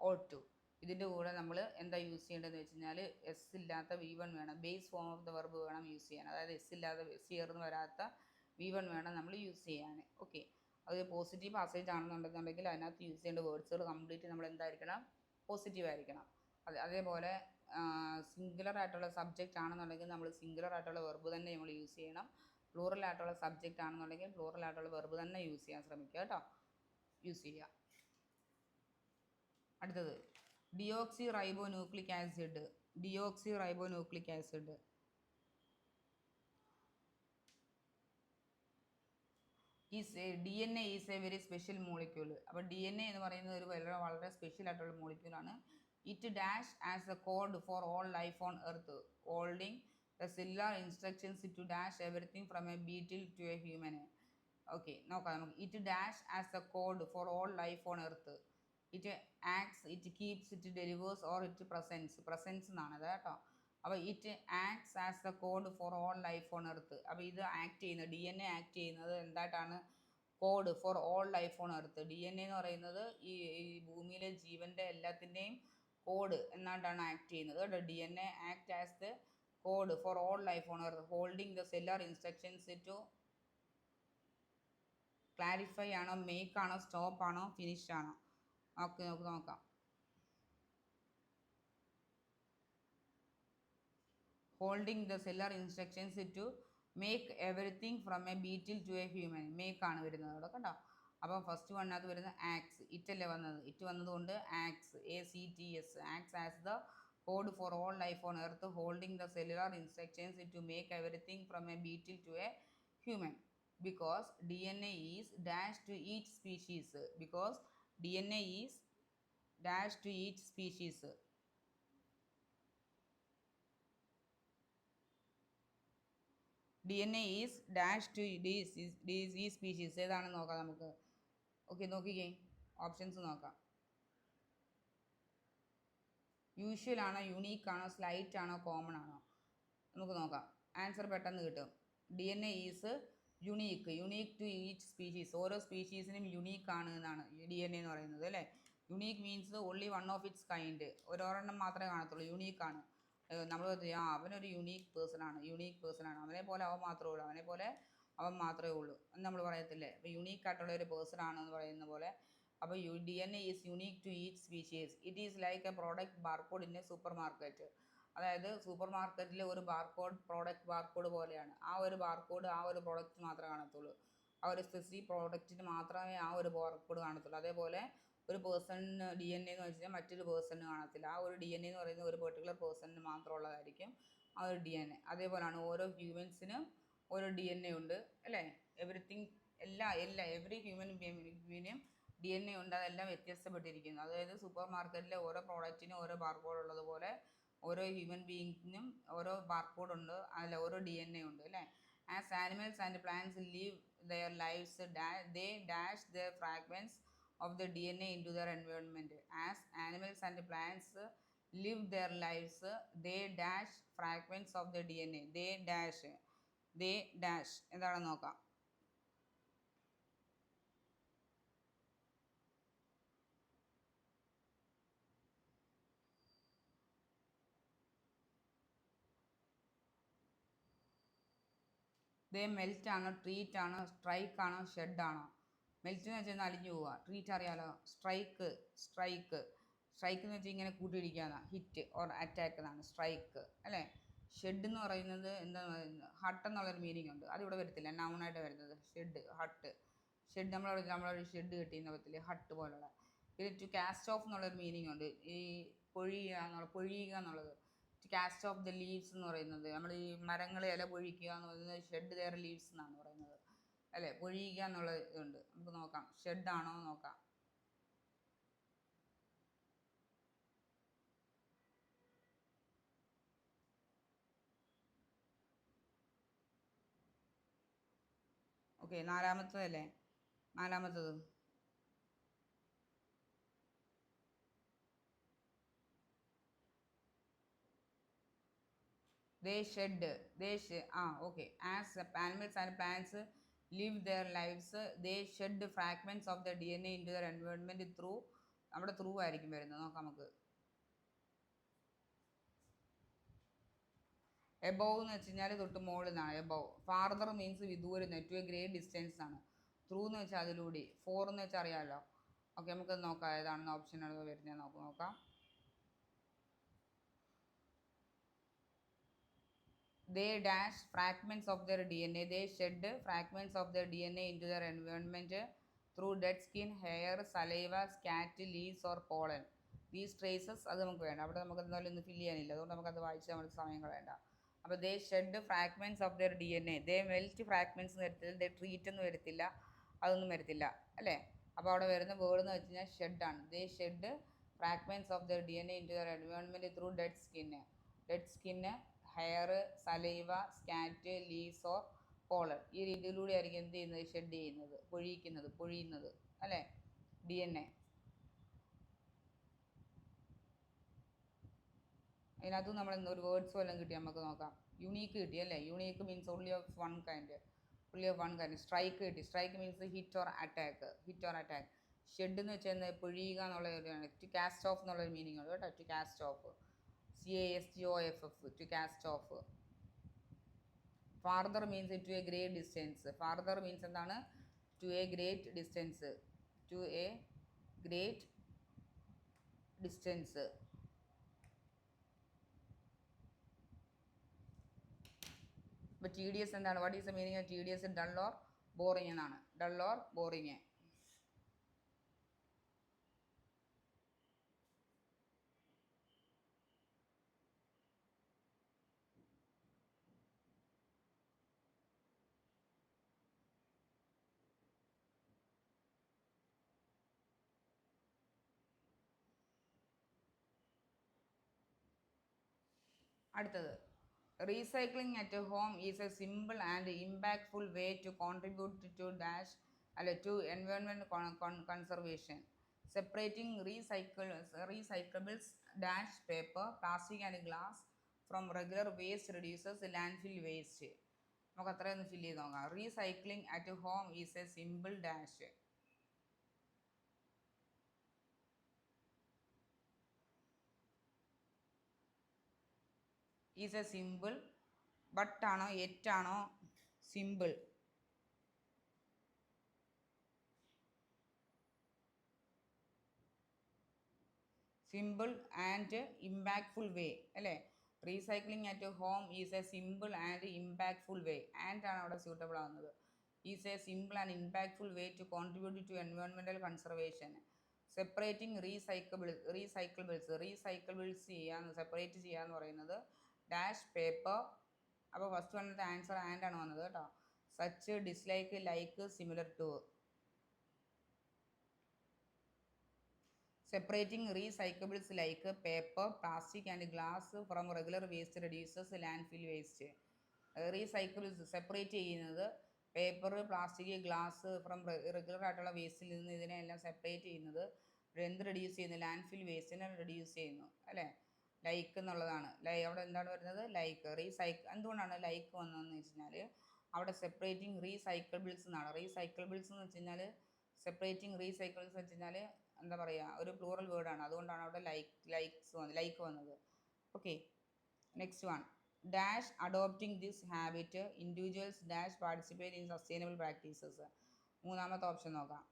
ought to. ഇതിൻ്റെ കൂടെ നമ്മൾ എന്താ യൂസ് ചെയ്യേണ്ടതെന്ന് വെച്ച് കഴിഞ്ഞാൽ എസ് ഇല്ലാത്ത V1 വേണം. Base form of the verb വേണം യൂസ് ചെയ്യാൻ. അതായത് എസ് ഇല്ലാതെ ചേർന്ന് വരാത്ത V1 വേണം നമ്മൾ യൂസ് ചെയ്യാൻ. ഓക്കെ. അത് പോസിറ്റീവ് പാസേജ് ആണെന്നുണ്ടെന്നുണ്ടെങ്കിൽ അതിനകത്ത് യൂസ് ചെയ്യേണ്ട വേർഡ്സുകൾ കംപ്ലീറ്റ് നമ്മൾ എന്തായിരിക്കണം? പോസിറ്റീവ് ആയിരിക്കണം. അതേപോലെ സിംഗുലർ ആയിട്ടുള്ള സബ്ജക്റ്റ് ആണെന്നുണ്ടെങ്കിൽ നമ്മൾ സിംഗുലർ ആയിട്ടുള്ള വെർബ് തന്നെ നമ്മൾ യൂസ് ചെയ്യണം. പ്ലൂറൽ ആയിട്ടുള്ള സബ്ജക്റ്റ് ആണെന്നുണ്ടെങ്കിൽ പ്ലൂറൽ ആയിട്ടുള്ള വെർബ് തന്നെ യൂസ് ചെയ്യാൻ ശ്രമിക്കുക കേട്ടോ. യൂസ് ചെയ്യുക. അടുത്തത് deoxyribonucleic acid. DNA is a very special molecule. അപ്പോൾ DNA എന്ന് പറയുന്നത് ഒരു വളരെ സ്പെഷ്യൽ ആയിട്ടുള്ള മോളിക്യൂളാണ്. It dash as a code for all life on earth, holding the cellular instructions to dash everything from a beetle to a human. Okay, നോക്കാം നമുക്ക്. It dash as a code for all life on earth. It acts, it keeps, it delivers or it presents എന്നാണ് അത് കേട്ടോ. അപ്പോൾ it acts as a code for all life on earth. അപ്പോൾ ഇത് act ചെയ്യുന്നത്, DNA act ചെയ്യുന്നത് എന്തായിട്ടാണ്? Code for all life on earth. DNA എന്ന് പറയുന്നത് ഈ ഭൂമിയിലെ ജീവൻ്റെ എല്ലാത്തിൻ്റെയും കോഡ് എന്നായിട്ടാണ് ആക്ട് ചെയ്യുന്നത് കേട്ടോ. DNA act as the code for all life on earth, holding the cellular instructions to clarify ആണോ, make ആണോ, stop ആണോ, finish ആണോ? ഓക്കെ, നമുക്ക് നോക്കാം. holding the cellular instructions to make everything from a beetle to a human. make ആണ് വരുന്നത് അവിടെ കേട്ടോ. അപ്പോൾ ഫസ്റ്റ് വണ്ണത് വരുന്നത് ആക്സ്. ഇറ്റല്ലേ വന്നത്? ഇറ്റ് വന്നതുകൊണ്ട് acts, ACTS, acts as the code for all life on earth, holding the cellular instructions to make everything from a beetle to a human. Because DNA is dash to each species. DNA is dash to each species. DNA is dash to ഈ species ഏതാണെന്ന് നോക്കാം നമുക്ക്. Okay, നോക്കിക്കേ, options നോക്കാം. Usual ആണോ, unique ആണോ, slight ആണോ, common ആണോ? നമുക്ക് നോക്കാം. ആൻസർ പെട്ടെന്ന് കിട്ടും. DNA is unique to each species. ഓരോ സ്പീഷീസിനും യുണീക്ക് ആണ് എന്നാണ് DNA എന്ന് പറയുന്നത് അല്ലേ. Unique means only one of its kind. ഒരെണ്ണം മാത്രമേ കാണത്തുള്ളൂ, യുണീക്ക് ആണ്. നമ്മൾ അവനൊരു യുണീക്ക് പേഴ്സൺ ആണ്, അവനെ പോലെ അവൻ മാത്രമേ ഉള്ളൂ എന്ന് നമ്മൾ പറയത്തില്ലേ. അപ്പോൾ യുണീക്ക് ആയിട്ടുള്ള ഒരു പേഴ്സൺ ആണെന്ന് പറയുന്ന പോലെ. അപ്പോൾ DNA is unique to each species. It is like a product barcode in a supermarket. അതായത് സൂപ്പർ മാർക്കറ്റിലെ ഒരു പ്രോഡക്റ്റ് ബാർകോഡ് പോലെയാണ്. ആ ഒരു ബാർകോഡ് ആ ഒരു പ്രോഡക്റ്റ് മാത്രമേ കാണത്തുള്ളൂ. ആ ഒരു സ്പെസിഫിക് പ്രോഡക്റ്റിന് മാത്രമേ ആ ഒരു ബാർകോഡ് കാണത്തുള്ളൂ. അതേപോലെ ഒരു പേഴ്സണിന് DNA എന്ന് വെച്ചാൽ മറ്റൊരു പേഴ്സണിന് കാണത്തില്ല. ആ ഒരു DNA എന്ന് പറയുന്നത് ഒരു പെർട്ടിക്കുലർ പേഴ്സണിന് മാത്രമുള്ളതായിരിക്കും ആ ഒരു DNA. അതേപോലെയാണ് ഓരോ ഹ്യൂമൻസിനും ഓരോ DNA ഉണ്ട് അല്ലേ. എവറിത്തിങ് എവറി ഹ്യൂമൻ ബീങ്ങിനും DNA ഉണ്ട്. അതെല്ലാം വ്യത്യസ്തപ്പെട്ടിരിക്കുന്നു. അതായത് സൂപ്പർ മാർക്കറ്റിലെ ഓരോ പ്രോഡക്റ്റിനും ഓരോ ബാർകോഡ് ഉള്ളതുപോലെ ഓരോ ഹ്യൂമൻ ബീയിങ്ങിനും ഓരോ ബാർകോഡ് ഉണ്ട്, അല്ല ഓരോ DNA ഉണ്ട് അല്ലേ. As animals and plants leave their lives, they dash their fragments of the DNA into their environment. As animals and plants live their lives, they dash fragments of the DNA. they dash എന്താണെന്ന് നോക്കാം. ദേ melt ആണോ, treat ആണോ, strike ആണോ, shed ആണോ? Melt എന്ന് വെച്ചാൽ അലിഞ്ഞു പോവുക. ട്രീറ്റ് അറിയാലോ, സ്ട്രൈക്ക് സ്ട്രൈക്ക് സ്ട്രൈക്ക് എന്ന് വെച്ചാൽ ഇങ്ങനെ കൂട്ടിയിടിക്കാന്നാ. ഹിറ്റ് ഓർ അറ്റാക്ക് എന്നാണ് സ്ട്രൈക്ക് അല്ലേ. ഷെഡ് എന്ന് പറയുന്നത് എന്താ, ഹട്ട് എന്നുള്ളൊരു മീനിങ് ഉണ്ട്, അതിവിടെ വരത്തില്ല, നൗണായിട്ട് വരുന്നത് ഷെഡ് ഹട്ട്. ഷെഡ് നമ്മളവിടെ ഷെഡ് കെട്ടിയെന്ന് പറ്റില്ല, ഹട്ട് പോലുള്ള. പിന്നെ ടു കാസ്റ്റ് ഓഫ് എന്നുള്ളൊരു മീനിങ് ഉണ്ട്, ഈ പൊഴിയുക എന്നുള്ളത്. To cast off the leaves എന്ന് പറയുന്നത് നമ്മൾ ഈ മരങ്ങളെ ഇല പൊഴിക്കുക എന്ന് പറയുന്നത് ഷെഡ് ദെയർ ലീവ്സ് എന്നാണ് പറയുന്നത് അല്ലേ. പൊഴിയുക എന്നുള്ള ഇതുണ്ട്. നമുക്ക് നോക്കാം ഷെഡാണോ നോക്കാം. ഓക്കെ, നാലാമത്തതല്ലേ, നാലാമത്തത് okay, as animals and plants live their lives, they shed fragments of the DNA into their environment through, നമ്മുടെ ത്രൂ ആയിരിക്കും വരുന്നത്. നോക്കാം നമുക്ക്. എബോവ് എന്ന് വെച്ച് കഴിഞ്ഞാൽ തൊട്ട് മുകളിൽ നിന്നാണ് എബോവ്. ഫാർദർ മീൻസ് വിദൂരം, ടു എ ഗ്രേറ്റ് ഡിസ്റ്റൻസ് ആണ്. ത്രൂ എന്ന് വെച്ചാൽ അതിലൂടെ. ഫോർ എന്ന് വെച്ചാൽ അറിയാമല്ലോ. ഓക്കെ, നമുക്ക് നോക്കാം ഏതാണെന്ന് ഓപ്ഷൻ വരുന്നത് നോക്കാം. They dash fragments of their DNA. They shed fragments of their DNA into their environment through dead skin, hair, saliva, scat, leaves or pollen. These traces, അത് നമുക്ക് വേണ്ട, അവിടെ നമുക്ക് എന്തായാലും ഇന്ന് ഫില്ല് ചെയ്യാനില്ല, അതുകൊണ്ട് നമുക്കത് വായിച്ച് നമുക്ക് സമയം വേണ്ട. അപ്പോൾ they shed fragments of their DNA. They melt fragments എന്ന് വരത്തില്ല, ദേ ട്രീറ്റ് എന്ന് വരത്തില്ല, അതൊന്നും വരത്തില്ല അല്ലേ. അപ്പോൾ അവിടെ വരുന്ന വേർഡ് എന്ന് വെച്ച് കഴിഞ്ഞാൽ ഷെഡാണ്. They shed fragments of their DNA into their environment through dead skin. Dead skin, hair, saliva, scat, leaves or pollen. ഈ രീതിയിലൂടെ ആയിരിക്കും എന്ത് ചെയ്യുന്നത്, ഷെഡ് ചെയ്യുന്നത്, പൊഴിയുന്നത് അല്ലേ, DNA. അതിനകത്ത് നമ്മൾ ഒരു വേർഡ്സ് വല്ലതും കിട്ടി നമുക്ക് നോക്കാം. യുണീക്ക് കിട്ടി അല്ലേ. Unique means only of one kind. Strike കിട്ടി. Strike means hit or attack. Shed എന്ന് വെച്ചാൽ പൊഴിയുക എന്നുള്ള ഒരു, ടു കാസ്റ്റ് ഓഫ് എന്നുള്ളൊരു മീനിങ് ഉണ്ട് കേട്ടോ. To cast off, CASTOFF, to cast off. Farther means to a great distance. Farther means എന്താണ്, to a great distance. To a great distance. But tedious എന്താണ്, what is the meaning of tedious? Dull or boring എന്നാണ്. Dull or boring. അടുത്തത്, recycling at home is a simple and impactful way to contribute to dash to environment conservation. Separating recyclables dash paper, plastic and glass from regular waste reduces landfill waste. നമുക്ക് അത്രയൊന്ന് fill ചെയ്ത് നോക്കാം. Recycling at home is a simple dash. Is a simple, but ആണോ എറ്റാണോ, simple. Simple and impactful way അല്ലേ. Recycling at home is a simple and impactful way. And ആണ് അവിടെ suitable ആവുന്നത്. Is a simple and impactful way to contribute to environmental conservation. Separating recyclables ചെയ്യാന്ന്, separate ചെയ്യാന്ന് പറയുന്നത് dash paper. അപ്പോൾ first വന്നിട്ട് answer and ആണ് വന്നത് കേട്ടോ. Such, dislike, like, similar to. Separating recyclables like paper, plastic and glass from regular waste reduces landfill waste. Recyclables separate ചെയ്യുന്നത് paper, plastic, glass from regular ആയിട്ടുള്ള വേസ്റ്റിൽ നിന്ന് ഇതിനെല്ലാം സെപ്പറേറ്റ് ചെയ്യുന്നത് എന്ത് റെഡ്യൂസ് ചെയ്യുന്നു, ലാൻഡ്ഫിൽ വേസ്റ്റിനെ റെഡ്യൂസ് ചെയ്യുന്നു അല്ലേ. ലൈക്ക് എന്നുള്ളതാണ്. അവിടെ എന്താണ് വരുന്നത്, ലൈക്ക്. എന്തുകൊണ്ടാണ് ലൈക്ക് വന്നതെന്ന് വെച്ച് കഴിഞ്ഞാൽ അവിടെ സെപ്പറേറ്റിംഗ് റീസൈക്കിൾബിൾസ് എന്നാണ്. റീസൈക്കിൾബിൾസ് എന്ന് വെച്ച് കഴിഞ്ഞാൽ സെപ്പറേറ്റിംഗ് റീസൈക്കിൾസ് വെച്ച് കഴിഞ്ഞാൽ എന്താ പറയുക, ഒരു പ്ലൂറൽ വേർഡാണ്, അതുകൊണ്ടാണ് അവിടെ ലൈക്ക് വന്നത്. Okay, next one, dash adopting this habit individuals dash participate in sustainable practices. മൂന്നാമത്തെ ഓപ്ഷൻ നോക്കാം.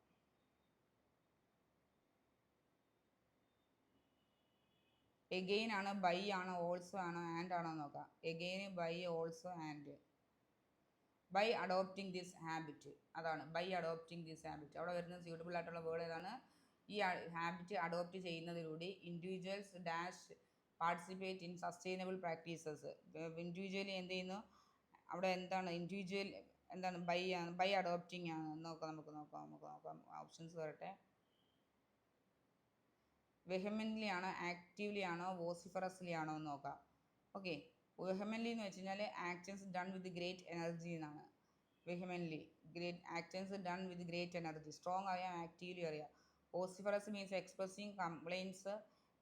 എഗെയിൻ ആണ്, ബൈ ആണോ, ഓൾസോ ആണോ, ആൻഡ് ആണോ നോക്കാം. Again, by, also, and. By adopting this habit, അതാണ് ബൈ അഡോപ്റ്റിംഗ് ദിസ് ഹാബിറ്റ്. അവിടെ വരുന്ന സ്യൂട്ടബിൾ ആയിട്ടുള്ള വേർഡ് ഏതാണ്? ഈ ഹാബിറ്റ് അഡോപ്റ്റ് ചെയ്യുന്നതിലൂടെ individuals dash participate in sustainable practices. Individually എന്ത് ചെയ്യുന്നു? അവിടെ എന്താണ് ഇൻഡിവിജ്വൽ, എന്താണ് ബൈ ആണ്, ബൈ അഡോപ്റ്റിംഗ് ആണ്. നമുക്ക് നോക്കാം ഓപ്ഷൻസ് വരട്ടെ. വെഹമെൻ്റ്ലി ആണോ, ആക്റ്റീവ്ലി ആണോ, വോസിഫറസ്ലി ആണോ എന്ന് നോക്കാം. ഓക്കെ, വെഹമെൻ്റ്ലി എന്ന് വെച്ച് കഴിഞ്ഞാൽ actions done with great energy എന്നാണ്. Vehemently, great actions done with great energy. Strong അറിയാം, ആക്റ്റീവ്ലി അറിയാം. Vociferous means expressing complaints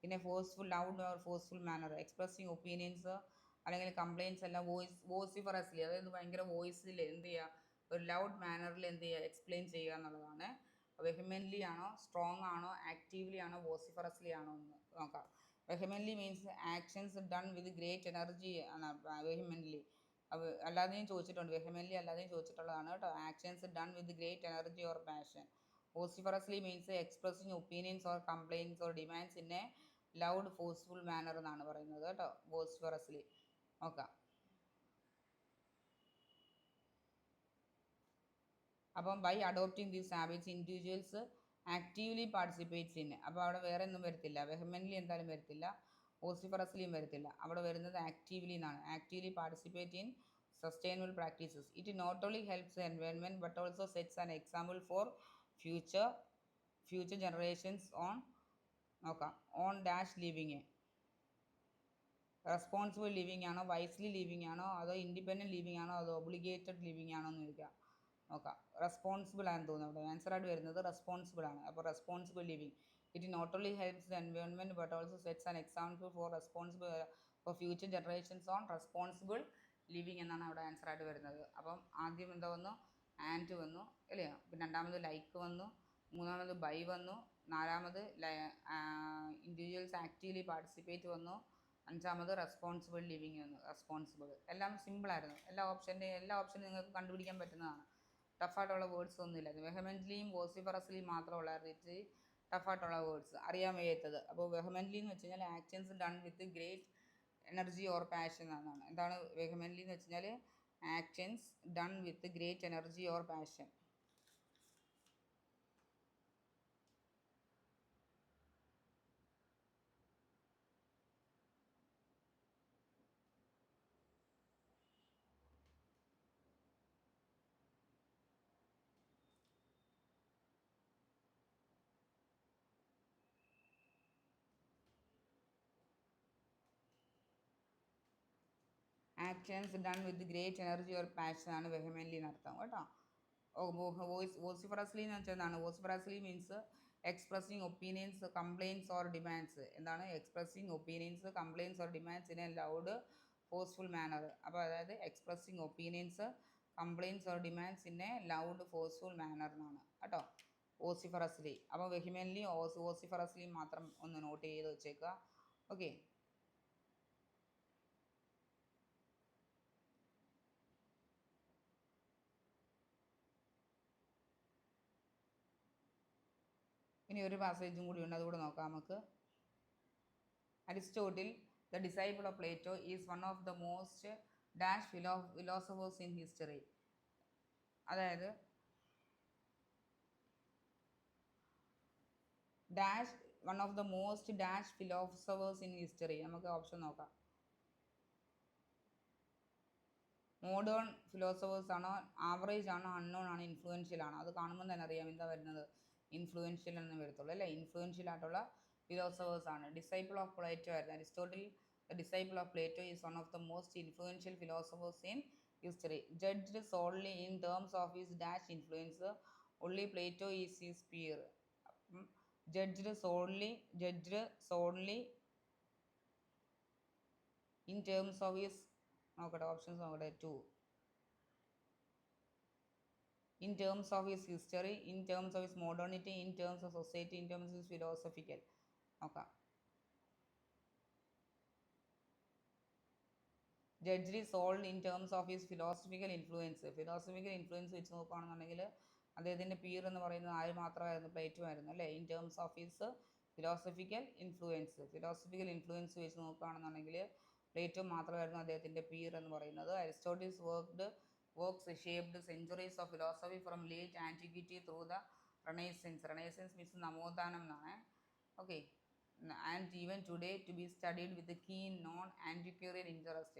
in a forceful, loud or forceful manner. Expressing opinions അല്ലെങ്കിൽ കംപ്ലയിൻസ് എല്ലാം വോസിഫറസ്ലി, അതായത് ഭയങ്കര വോയിസിൽ എന്ത് ചെയ്യുക, ഒരു ലൗഡ് മാനറിൽ എന്ത് ചെയ്യുക, എക്സ്പ്ലെയിൻ ചെയ്യുക എന്നുള്ളതാണ്. വെഹമെൻ്റ്ലി ആണോ, സ്ട്രോങ് ആണോ, ആക്റ്റീവ്ലി ആണോ, വോസിഫറസ്ലി ആണോ എന്ന് നോക്കാം. Vehemently means actions done with great energy ആണ് വെഹമെൻ്റ്ലി. അല്ലാതെയും ചോദിച്ചിട്ടുണ്ട്, വെഹമെൻ്റ്ലി അല്ലാതെയും ചോദിച്ചിട്ടുള്ളതാണ് കേട്ടോ. Actions done with great energy or passion. Vociferously means expressing opinions or complains or demands in a loud forceful manner എന്നാണ് പറയുന്നത് കേട്ടോ. വോസിഫറസ്ലി നോക്കാം. അപ്പം by adopting these habits individuals actively participates in. അപ്പോൾ അവിടെ വേറെ ഒന്നും വരത്തില്ല. വെഹമെൻ്റ്ലി എന്തായാലും വരത്തില്ല, വോസിഫറസ്ലിയും വരത്തില്ല. അവിടെ വരുന്നത് ആക്റ്റീവ്ലി എന്നാണ്. Actively participate in sustainable practices. It not only helps environment but also sets an example for future generations on നോക്കാം. On dash living. Responsible living ആണോ, വൈസ്ലി ലിവിങ് ആണോ, അതോ ഇൻഡിപെൻഡൻറ്റ് ലിവിങ് ആണോ, അതോ ഒബ്ലിഗേറ്റഡ് ലിവിങ് ആണോ എന്ന് ചോദിക്കാം. നോക്കാം. റെസ്പോൺസിബിൾ ആണെന്ന് തോന്നുന്നു. അവിടെ ആൻസർ ആയിട്ട് വരുന്നത് റെസ്പോൺസിബിൾ ആണ്. അപ്പോൾ responsible living. It not only helps the environment but also sets an example for responsible for future generations on responsible living എന്നാണ് അവിടെ ആൻസർ ആയിട്ട് വരുന്നത്. അപ്പം ആദ്യം എന്താ വന്നു? ആൻഡ് വന്നു അല്ലേ? പിന്നെ രണ്ടാമത് ലൈക്ക് വന്നു, മൂന്നാമത് ബൈ വന്നു, നാലാമത് ഇൻഡിവിജ്വൽസ് ആക്റ്റീവ്ലി പാർട്ടിസിപ്പേറ്റ് വന്നു, അഞ്ചാമത് റെസ്പോൺസിബിൾ ലിവിങ് വന്നു. റെസ്പോൺസിബിൾ എല്ലാം സിമ്പിളായിരുന്നു. എല്ലാ ഓപ്ഷനും നിങ്ങൾക്ക് കണ്ടുപിടിക്കാൻ പറ്റുന്നതാണ്. ടഫായിട്ടുള്ള വേർഡ്സ് ഒന്നുമില്ല. വെഹമെൻ്റ്ലിയും വോസിഫറസ്ലിയും മാത്രമുള്ളായിരുന്നു ഇച്ചിരി ടഫായിട്ടുള്ള വേർഡ്സ് അറിയാൻ വയ്യാത്തത്. അപ്പോൾ വെഹമെൻ്റ്ലി എന്ന് വെച്ച് കഴിഞ്ഞാൽ actions done with great energy or passion എന്നാണ്. എന്താണ് വെഹമെൻ്റ്ലി എന്ന് വെച്ച് കഴിഞ്ഞാൽ actions done with great energy or passion. Actions done with great energy or passion ആണ് വെഹമെൻ്റ്ലി നടത്താം കേട്ടോ. വോസിഫറസ്ലി എന്ന് വെച്ചാൽ എന്താണ്? Vociferously means expressing opinions, complains or demands. എന്താണ് expressing opinions, complains or demands in a loud forceful manner. അപ്പോൾ അതായത് expressing opinions, complains or demands in a loud forceful manner എന്നാണ് കേട്ടോ വോസിഫറസ്ലി. അപ്പോൾ വെഹമെൻ്റ്ലി വോസിഫറസ്ലി മാത്രം ഒന്ന് നോട്ട് ചെയ്ത് വെച്ചേക്കുക. ഓക്കെ. ഇനി ഒരു പാസേജും കൂടി ഉണ്ട്, അതുകൂടെ നോക്കാം നമുക്ക്. Aristotle, the disciple of Plato, is one of the most dash philosophers in history. അതായത് dash one of the most dash philosophers in history. നമുക്ക് ഓപ്ഷൻ നോക്കാം. മോഡേൺ ഫിലോസഫേഴ്സ് ആണോ, ആവറേജ് ആണോ, അൺനോൺ ആണോ, ഇൻഫ്ലുവൻഷ്യൽ ആണോ? അത് കാണുമ്പോൾ തന്നെ അറിയാം എന്താ വരുന്നത്. ഇൻഫ്ലുവൻഷ്യൽ എന്ന് വരത്തുള്ളൂ അല്ലേ. ഇൻഫ്ലുവൻഷ്യൽ ആയിട്ടുള്ള ഫിലോസഫേഴ്സ് ആണ്. ഡിസൈപ്പിൾ ഓഫ് പ്ലേറ്റോ ആയിരുന്നു Aristotle. The disciple of Plato is one of the most influential philosophers in history. Judged solely in terms of his dash influence, only Plato is his peer. Judged solely in terms of his നോക്കട്ടെ options നോക്കട്ടെ. 2 in terms of his history, in terms of his modernity, in terms of society, in terms of his philosophical. നോക്കാം. Judge sold in terms of his philosophical influence. Philosophical influence വെച്ച് നോക്കുകയാണെന്നുണ്ടെങ്കിൽ അദ്ദേഹത്തിൻ്റെ peer എന്ന് പറയുന്നത് ആര് മാത്രമായിരുന്നു? Plato ആയിരുന്നു അല്ലേ? In terms of his philosophical influence വെച്ച് നോക്കുകയാണെന്നുണ്ടെങ്കിൽ പ്ലേറ്റോ മാത്രമായിരുന്നു അദ്ദേഹത്തിൻ്റെ പീർ എന്ന് പറയുന്നത്. Aristotle's works shaped centuries of philosophy from late antiquity through the renaissance means നവോത്ഥാനം എന്നാണ്. Okay, and even today to be studied with a keen non-antiquarian interest.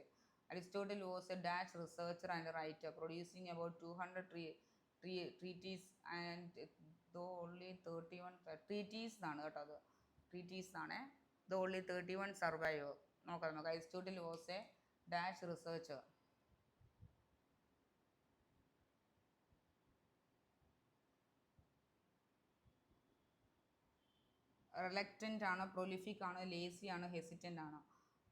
Aristotle was a Dutch researcher and writer, producing about 200 treatises and though only 31 treatises ആണ് കേട്ടോ, അത് treatises ആണ്. though only 31 survive. നോക്കാം നമുക്ക്. Aristotle was a Dutch researcher. Reluctant ആണ്, prolific ആണ്, lazy ആണ്, ഹെസിറ്റൻ്റ് ആണ്?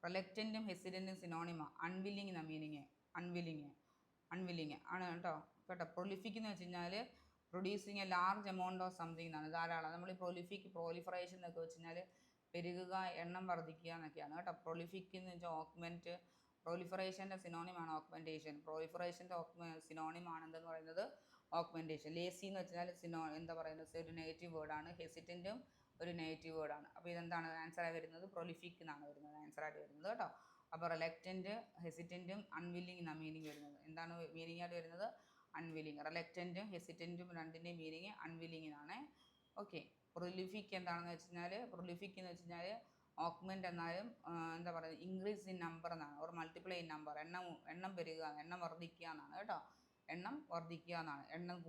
റിലക്റ്റൻറ്റും ഹെസിറ്റൻറ്റും സിനോണിമ. അൺവില്ലിങ് എന്ന മീനിങ്. അൺവില്ലിങ് ആണ് കേട്ടോ. പ്രൊലിഫിക് എന്ന് വെച്ച് കഴിഞ്ഞാൽ producing A large amount of something എന്നാണ്, ധാരാളം. നമ്മൾ ഈ പ്രോലിഫറേഷൻ എന്നൊക്കെ വെച്ച് കഴിഞ്ഞാൽ പെരുകുക, എണ്ണം വർദ്ധിക്കുക എന്നൊക്കെയാണ് കേട്ടോ. പ്രൊലിഫിക് എന്ന് വെച്ചാൽ ഓക്മെൻറ്റ്. പ്രൊലിഫറേഷൻ്റെ സിനോണിമാണ് ഓക്മെൻറ്റേഷൻ. പ്രൊലിഫറേഷൻ്റെ സിനോണിമാണ് എന്തെന്ന് പറയുന്നത്? ഓക്മെൻറ്റേഷൻ. ലേസി എന്ന് വെച്ചാൽ എന്താ പറയുന്നത്? ഒരു നെഗറ്റീവ് വേർഡാണ്. ഹെസിറ്റൻറ്റും ഒരു നെഗറ്റീവ് വേർഡാണ്. അപ്പോൾ ഇതെന്താണ് ആൻസറായി വരുന്നത്? പ്രൊലിഫിക് എന്നാണ് വരുന്നത്, ആൻസറായിട്ട് വരുന്നത് കേട്ടോ. അപ്പോൾ റിലക്റ്റൻറ്റ്, ഹെസിറ്റൻറ്റും അൺവില്ലിങ് എന്നാണ് മീനിങ് വരുന്നത്. എന്താണ് മീനിങ് ആയിട്ട് വരുന്നത്? അൺവില്ലിങ്. റിലക്റ്റൻറ്റും ഹെസിറ്റൻറ്റും രണ്ടിൻ്റെയും മീനിങ് അൺവില്ലിങ് എന്നാണ്. ഓക്കെ, പ്രൊലിഫിക് എന്താണെന്ന് വെച്ച് കഴിഞ്ഞാൽ, പ്രൊലിഫിക് എന്ന് വെച്ച് കഴിഞ്ഞാൽ ഓക്മെൻ്റ് എന്നാലും എന്താ പറയുക, ഇൻക്രീസ് ഇൻ നമ്പർ എന്നാണ്, ഓർ മൾട്ടിപ്ലൈ ഇൻ നമ്പർ. എണ്ണം പെരുകുക, എണ്ണം വർദ്ധിക്കുക എന്നാണ് കേട്ടോ. എണ്ണം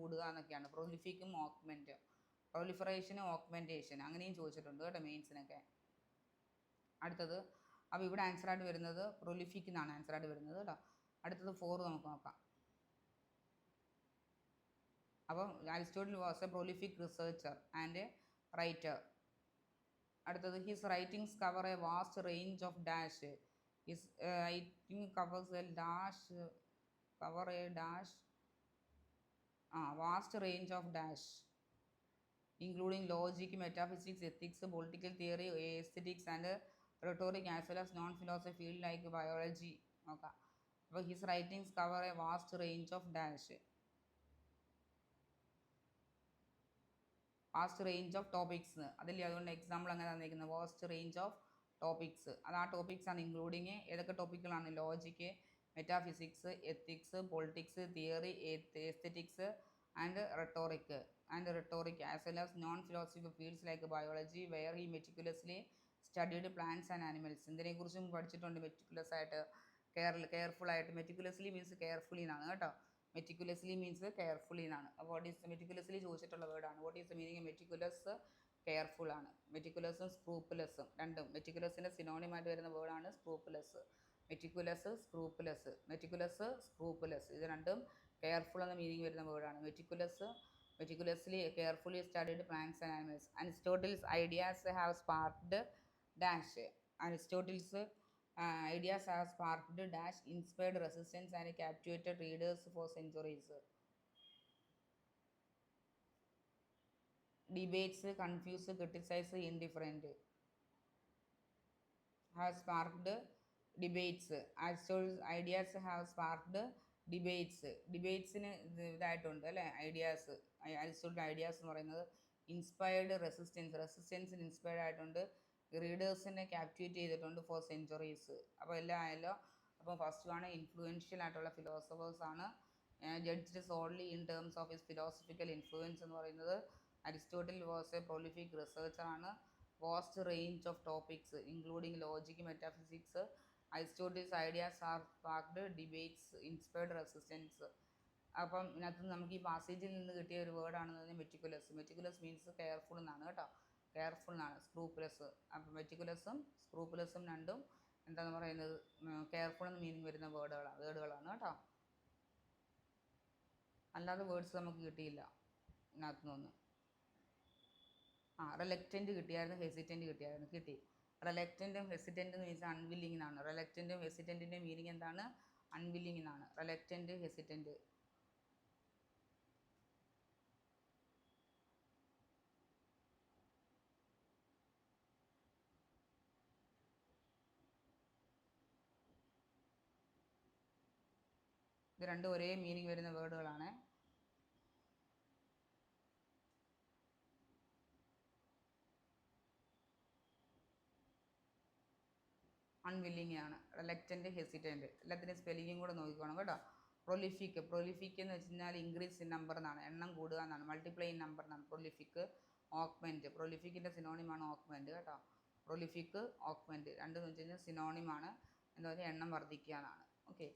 കൂടുക എന്നൊക്കെയാണ് പ്രൊലിഫിക്കും ഓക്മെൻറ്റ്. പ്രൊലിഫറേഷനും ഓക്മെൻറ്റേഷൻ അങ്ങനെയും ചോദിച്ചിട്ടുണ്ട് കേട്ടോ മെയിൻസിനൊക്കെ. അടുത്തത്, അപ്പോൾ ഇവിടെ ആൻസറായിട്ട് വരുന്നത് പ്രൊലിഫിക് എന്നാണ് ആൻസറായിട്ട് വരുന്നത് കേട്ടോ. അടുത്തത് 4 നമുക്ക് നോക്കാം. അപ്പം Aristotle was a prolific researcher and writer. അടുത്തത്, his writings cover a vast range of dash. His writing covers a vast range of dash including logic, metaphysics, ethics, political theory, aesthetics and rhetoric, as well as non-philosophy field like biology. Okay. അപ്പോൾ his writings cover a vast range of topics. അതിൽ അതുകൊണ്ട് example അങ്ങനെ തന്നിരിക്കുന്നത് vast range of topics. അത് ആ topics ആണ് including ഏതൊക്കെ ടോപ്പിക്കുകളാണ്? Logic, metaphysics, ethics, politics, theory, aesthetics and rhetoric as well as non-philosophical fields like biology, where he meticulously studied plants and animals. ഇതിനെക്കുറിച്ചും പഠിച്ചിട്ടുണ്ട് മെറ്റിക്കുലസ് ആയിട്ട്, കെയർഫുൾ ആയിട്ട്. മെറ്റിക്കുലസ്ലി മീൻസ് കെയർഫുള്ളി എന്നാണ് കേട്ടോ. മെറ്റിക്കുലസ്ലി മീൻസ് കെയർഫുള്ളി എന്നാണ്. What is meticulously ചോദിച്ചിട്ടുള്ള വേർഡാണ്. What is the meaning? Meticulous careful ആണ്. മെറ്റിക്കുലസും സ്ക്രൂപ്പുലസും രണ്ടും മെറ്റിക്കുലസിൻ്റെ സിനോണിമായിട്ട് വരുന്ന വേർഡാണ് സ്ക്രൂപ്പുലസ്. മെറ്റിക്കുലസ്, സ്ക്രൂപ്പുലസ് ഇത് രണ്ടും കെയർഫുൾ എന്ന മീനിങ് വരുന്ന വേർഡാണ്. meticulously, carefully studied plants and animals. Aristotle's ideas have sparked inspired resistance and captivated readers for centuries. Debates, confused, criticized, indifferent. Have sparked debates. Aristotle's ideas have sparked ഡിബേറ്റ്സിന് ഇതായിട്ടുണ്ട് അല്ലേ? Aristotle ideas എന്ന് പറയുന്നത് inspired റെസിസ്റ്റൻസിന് inspired ആയിട്ടുണ്ട്. റീഡേഴ്സിനെ captivate ചെയ്തിട്ടുണ്ട് for centuries. അപ്പോൾ എല്ലാം ആയല്ലോ. അപ്പോൾ ഫസ്റ്റ് ആണ് ഇൻഫ്ലുവൻഷ്യൽ ആയിട്ടുള്ള ഫിലോസഫേഴ്സാണ്. Judged solely in terms of his philosophical influence എന്ന് പറയുന്നത് അരിസ്റ്റോട്ടിൽ വാസ് എ പ്രൊലിഫിക് റിസർച്ചറാണ്. Vast range of topics including logic, metaphysics. Aristotle's ideas are sparked debates, inspired resistance. അപ്പം ഇതിനകത്ത് നമുക്ക് ഈ പാസേജിൽ നിന്ന് കിട്ടിയ ഒരു വേർഡാണെന്ന് മെറ്റിക്കുലസ്. മെറ്റിക്കുലസ് മീൻസ് കെയർഫുൾ എന്നാണ് കേട്ടോ. കെയർഫുൾ എന്നാണ്. സ്ക്രൂപ്പുലസ്. അപ്പം മെറ്റിക്കുലസും സ്ക്രൂപ്പുലസും രണ്ടും എന്താണെന്ന് പറയുന്നത് കെയർഫുൾ എന്ന് മീനിങ് വരുന്ന വേർഡുകളാണ് കേട്ടോ. അല്ലാതെ വേർഡ്സ് നമുക്ക് കിട്ടിയില്ല ഇതിനകത്ത് നിന്നൊന്നും. റിലക്റ്റൻറ്റ് കിട്ടിയായിരുന്നു, ഹെസിറ്റൻറ്റ് കിട്ടി. റിലക്റ്റൻറ്റും ഹെസിറ്റൻറ്റും മീൻസ് അൺവില്ലിങ് എന്നാണ്. റിലക്റ്റൻറ്റും ഹെസിറ്റൻറ്റിൻ്റെ മീനിങ് എന്താണ്? അൺവില്ലിങ് എന്നാണ്. റിലക്റ്റൻറ്റ്, ഹെസിറ്റൻറ്റ്. ഇത് രണ്ടും ഒരേ മീനിങ് വരുന്ന വേർഡുകളാണ്. അൺവില്ലിങ് ആണ്. റിലക്റ്റൻറ്റ്, ഹെസിറ്റൻറ്റ്, എല്ലാത്തിൻ്റെയും സ്പെല്ലിങ്ങും കൂടെ നോക്കിക്കോണം കേട്ടോ. പ്രൊലിഫിക് എന്ന് വെച്ച് കഴിഞ്ഞാൽ ഇൻക്രീസ് ഇൻ നമ്പർ എന്നാണ്, എണ്ണം കൂടുക എന്നാണ്. മൾട്ടിപ്ലൈ ഇൻ നമ്പർ എന്നാണ് പ്രൊലിഫിക്. ഓക്മെൻറ്റ്, പ്രൊലിഫിക്കിൻ്റെ സിനോണിമാണ് ഓക്മെൻറ്റ് കേട്ടോ. പ്രൊലിഫിക്, ഓക്മെൻറ്റ് രണ്ടെന്ന് വെച്ച് കഴിഞ്ഞാൽ സിനോണിമാണ്, എന്താ പറയുക, എണ്ണം വർദ്ധിക്കുക എന്നാണ്. ഓക്കെ,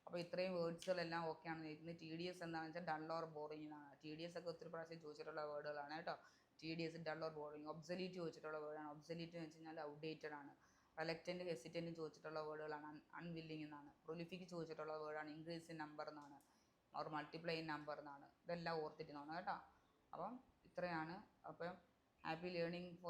അപ്പോൾ ഇത്രയും വേർഡ്സുകളെല്ലാം ഓക്കെ ആണെന്ന് ചോദിക്കുന്നത്. ടി ഡി എസ് എന്താണെന്ന് വെച്ചാൽ ഡൾ ഓർ ബോറിംഗ് എന്നാണ്. ടി ഡി എസ് ഒക്കെ ഒത്തിരി പ്രാവശ്യം ചോദിച്ചിട്ടുള്ള വേർഡുകളാണ് കേട്ടോ. T D S, dull or boring. Obsolete ചോദിച്ചിട്ടുള്ള വേർഡാണ്. ഒബ്സലീറ്റ് എന്ന് വെച്ച് കഴിഞ്ഞാൽ ഔട്ട്ഡേറ്റഡ് ആണ്. റിലക്റ്റൻറ്റ്, ഹെസിറ്റൻറ്റും ചോദിച്ചിട്ടുള്ള വേർഡുകളാണ്. അൺവില്ലിങ് എന്നാണ്. പ്രൊലിഫിക് ചോദിച്ചിട്ടുള്ള വേർഡാണ് ഇൻക്രീസ് ഇൻ നമ്പർ എന്നാണ്, ഓർ മൾട്ടിപ്ലൈ ഇൻ നമ്പർ എന്നാണ്. ഇതെല്ലാം ഓർത്തിട്ട് നോക്കണം കേട്ടോ. അപ്പം ഇത്രയാണ്. അപ്പം ഹാപ്പി ലേണിംഗ് ഫോർ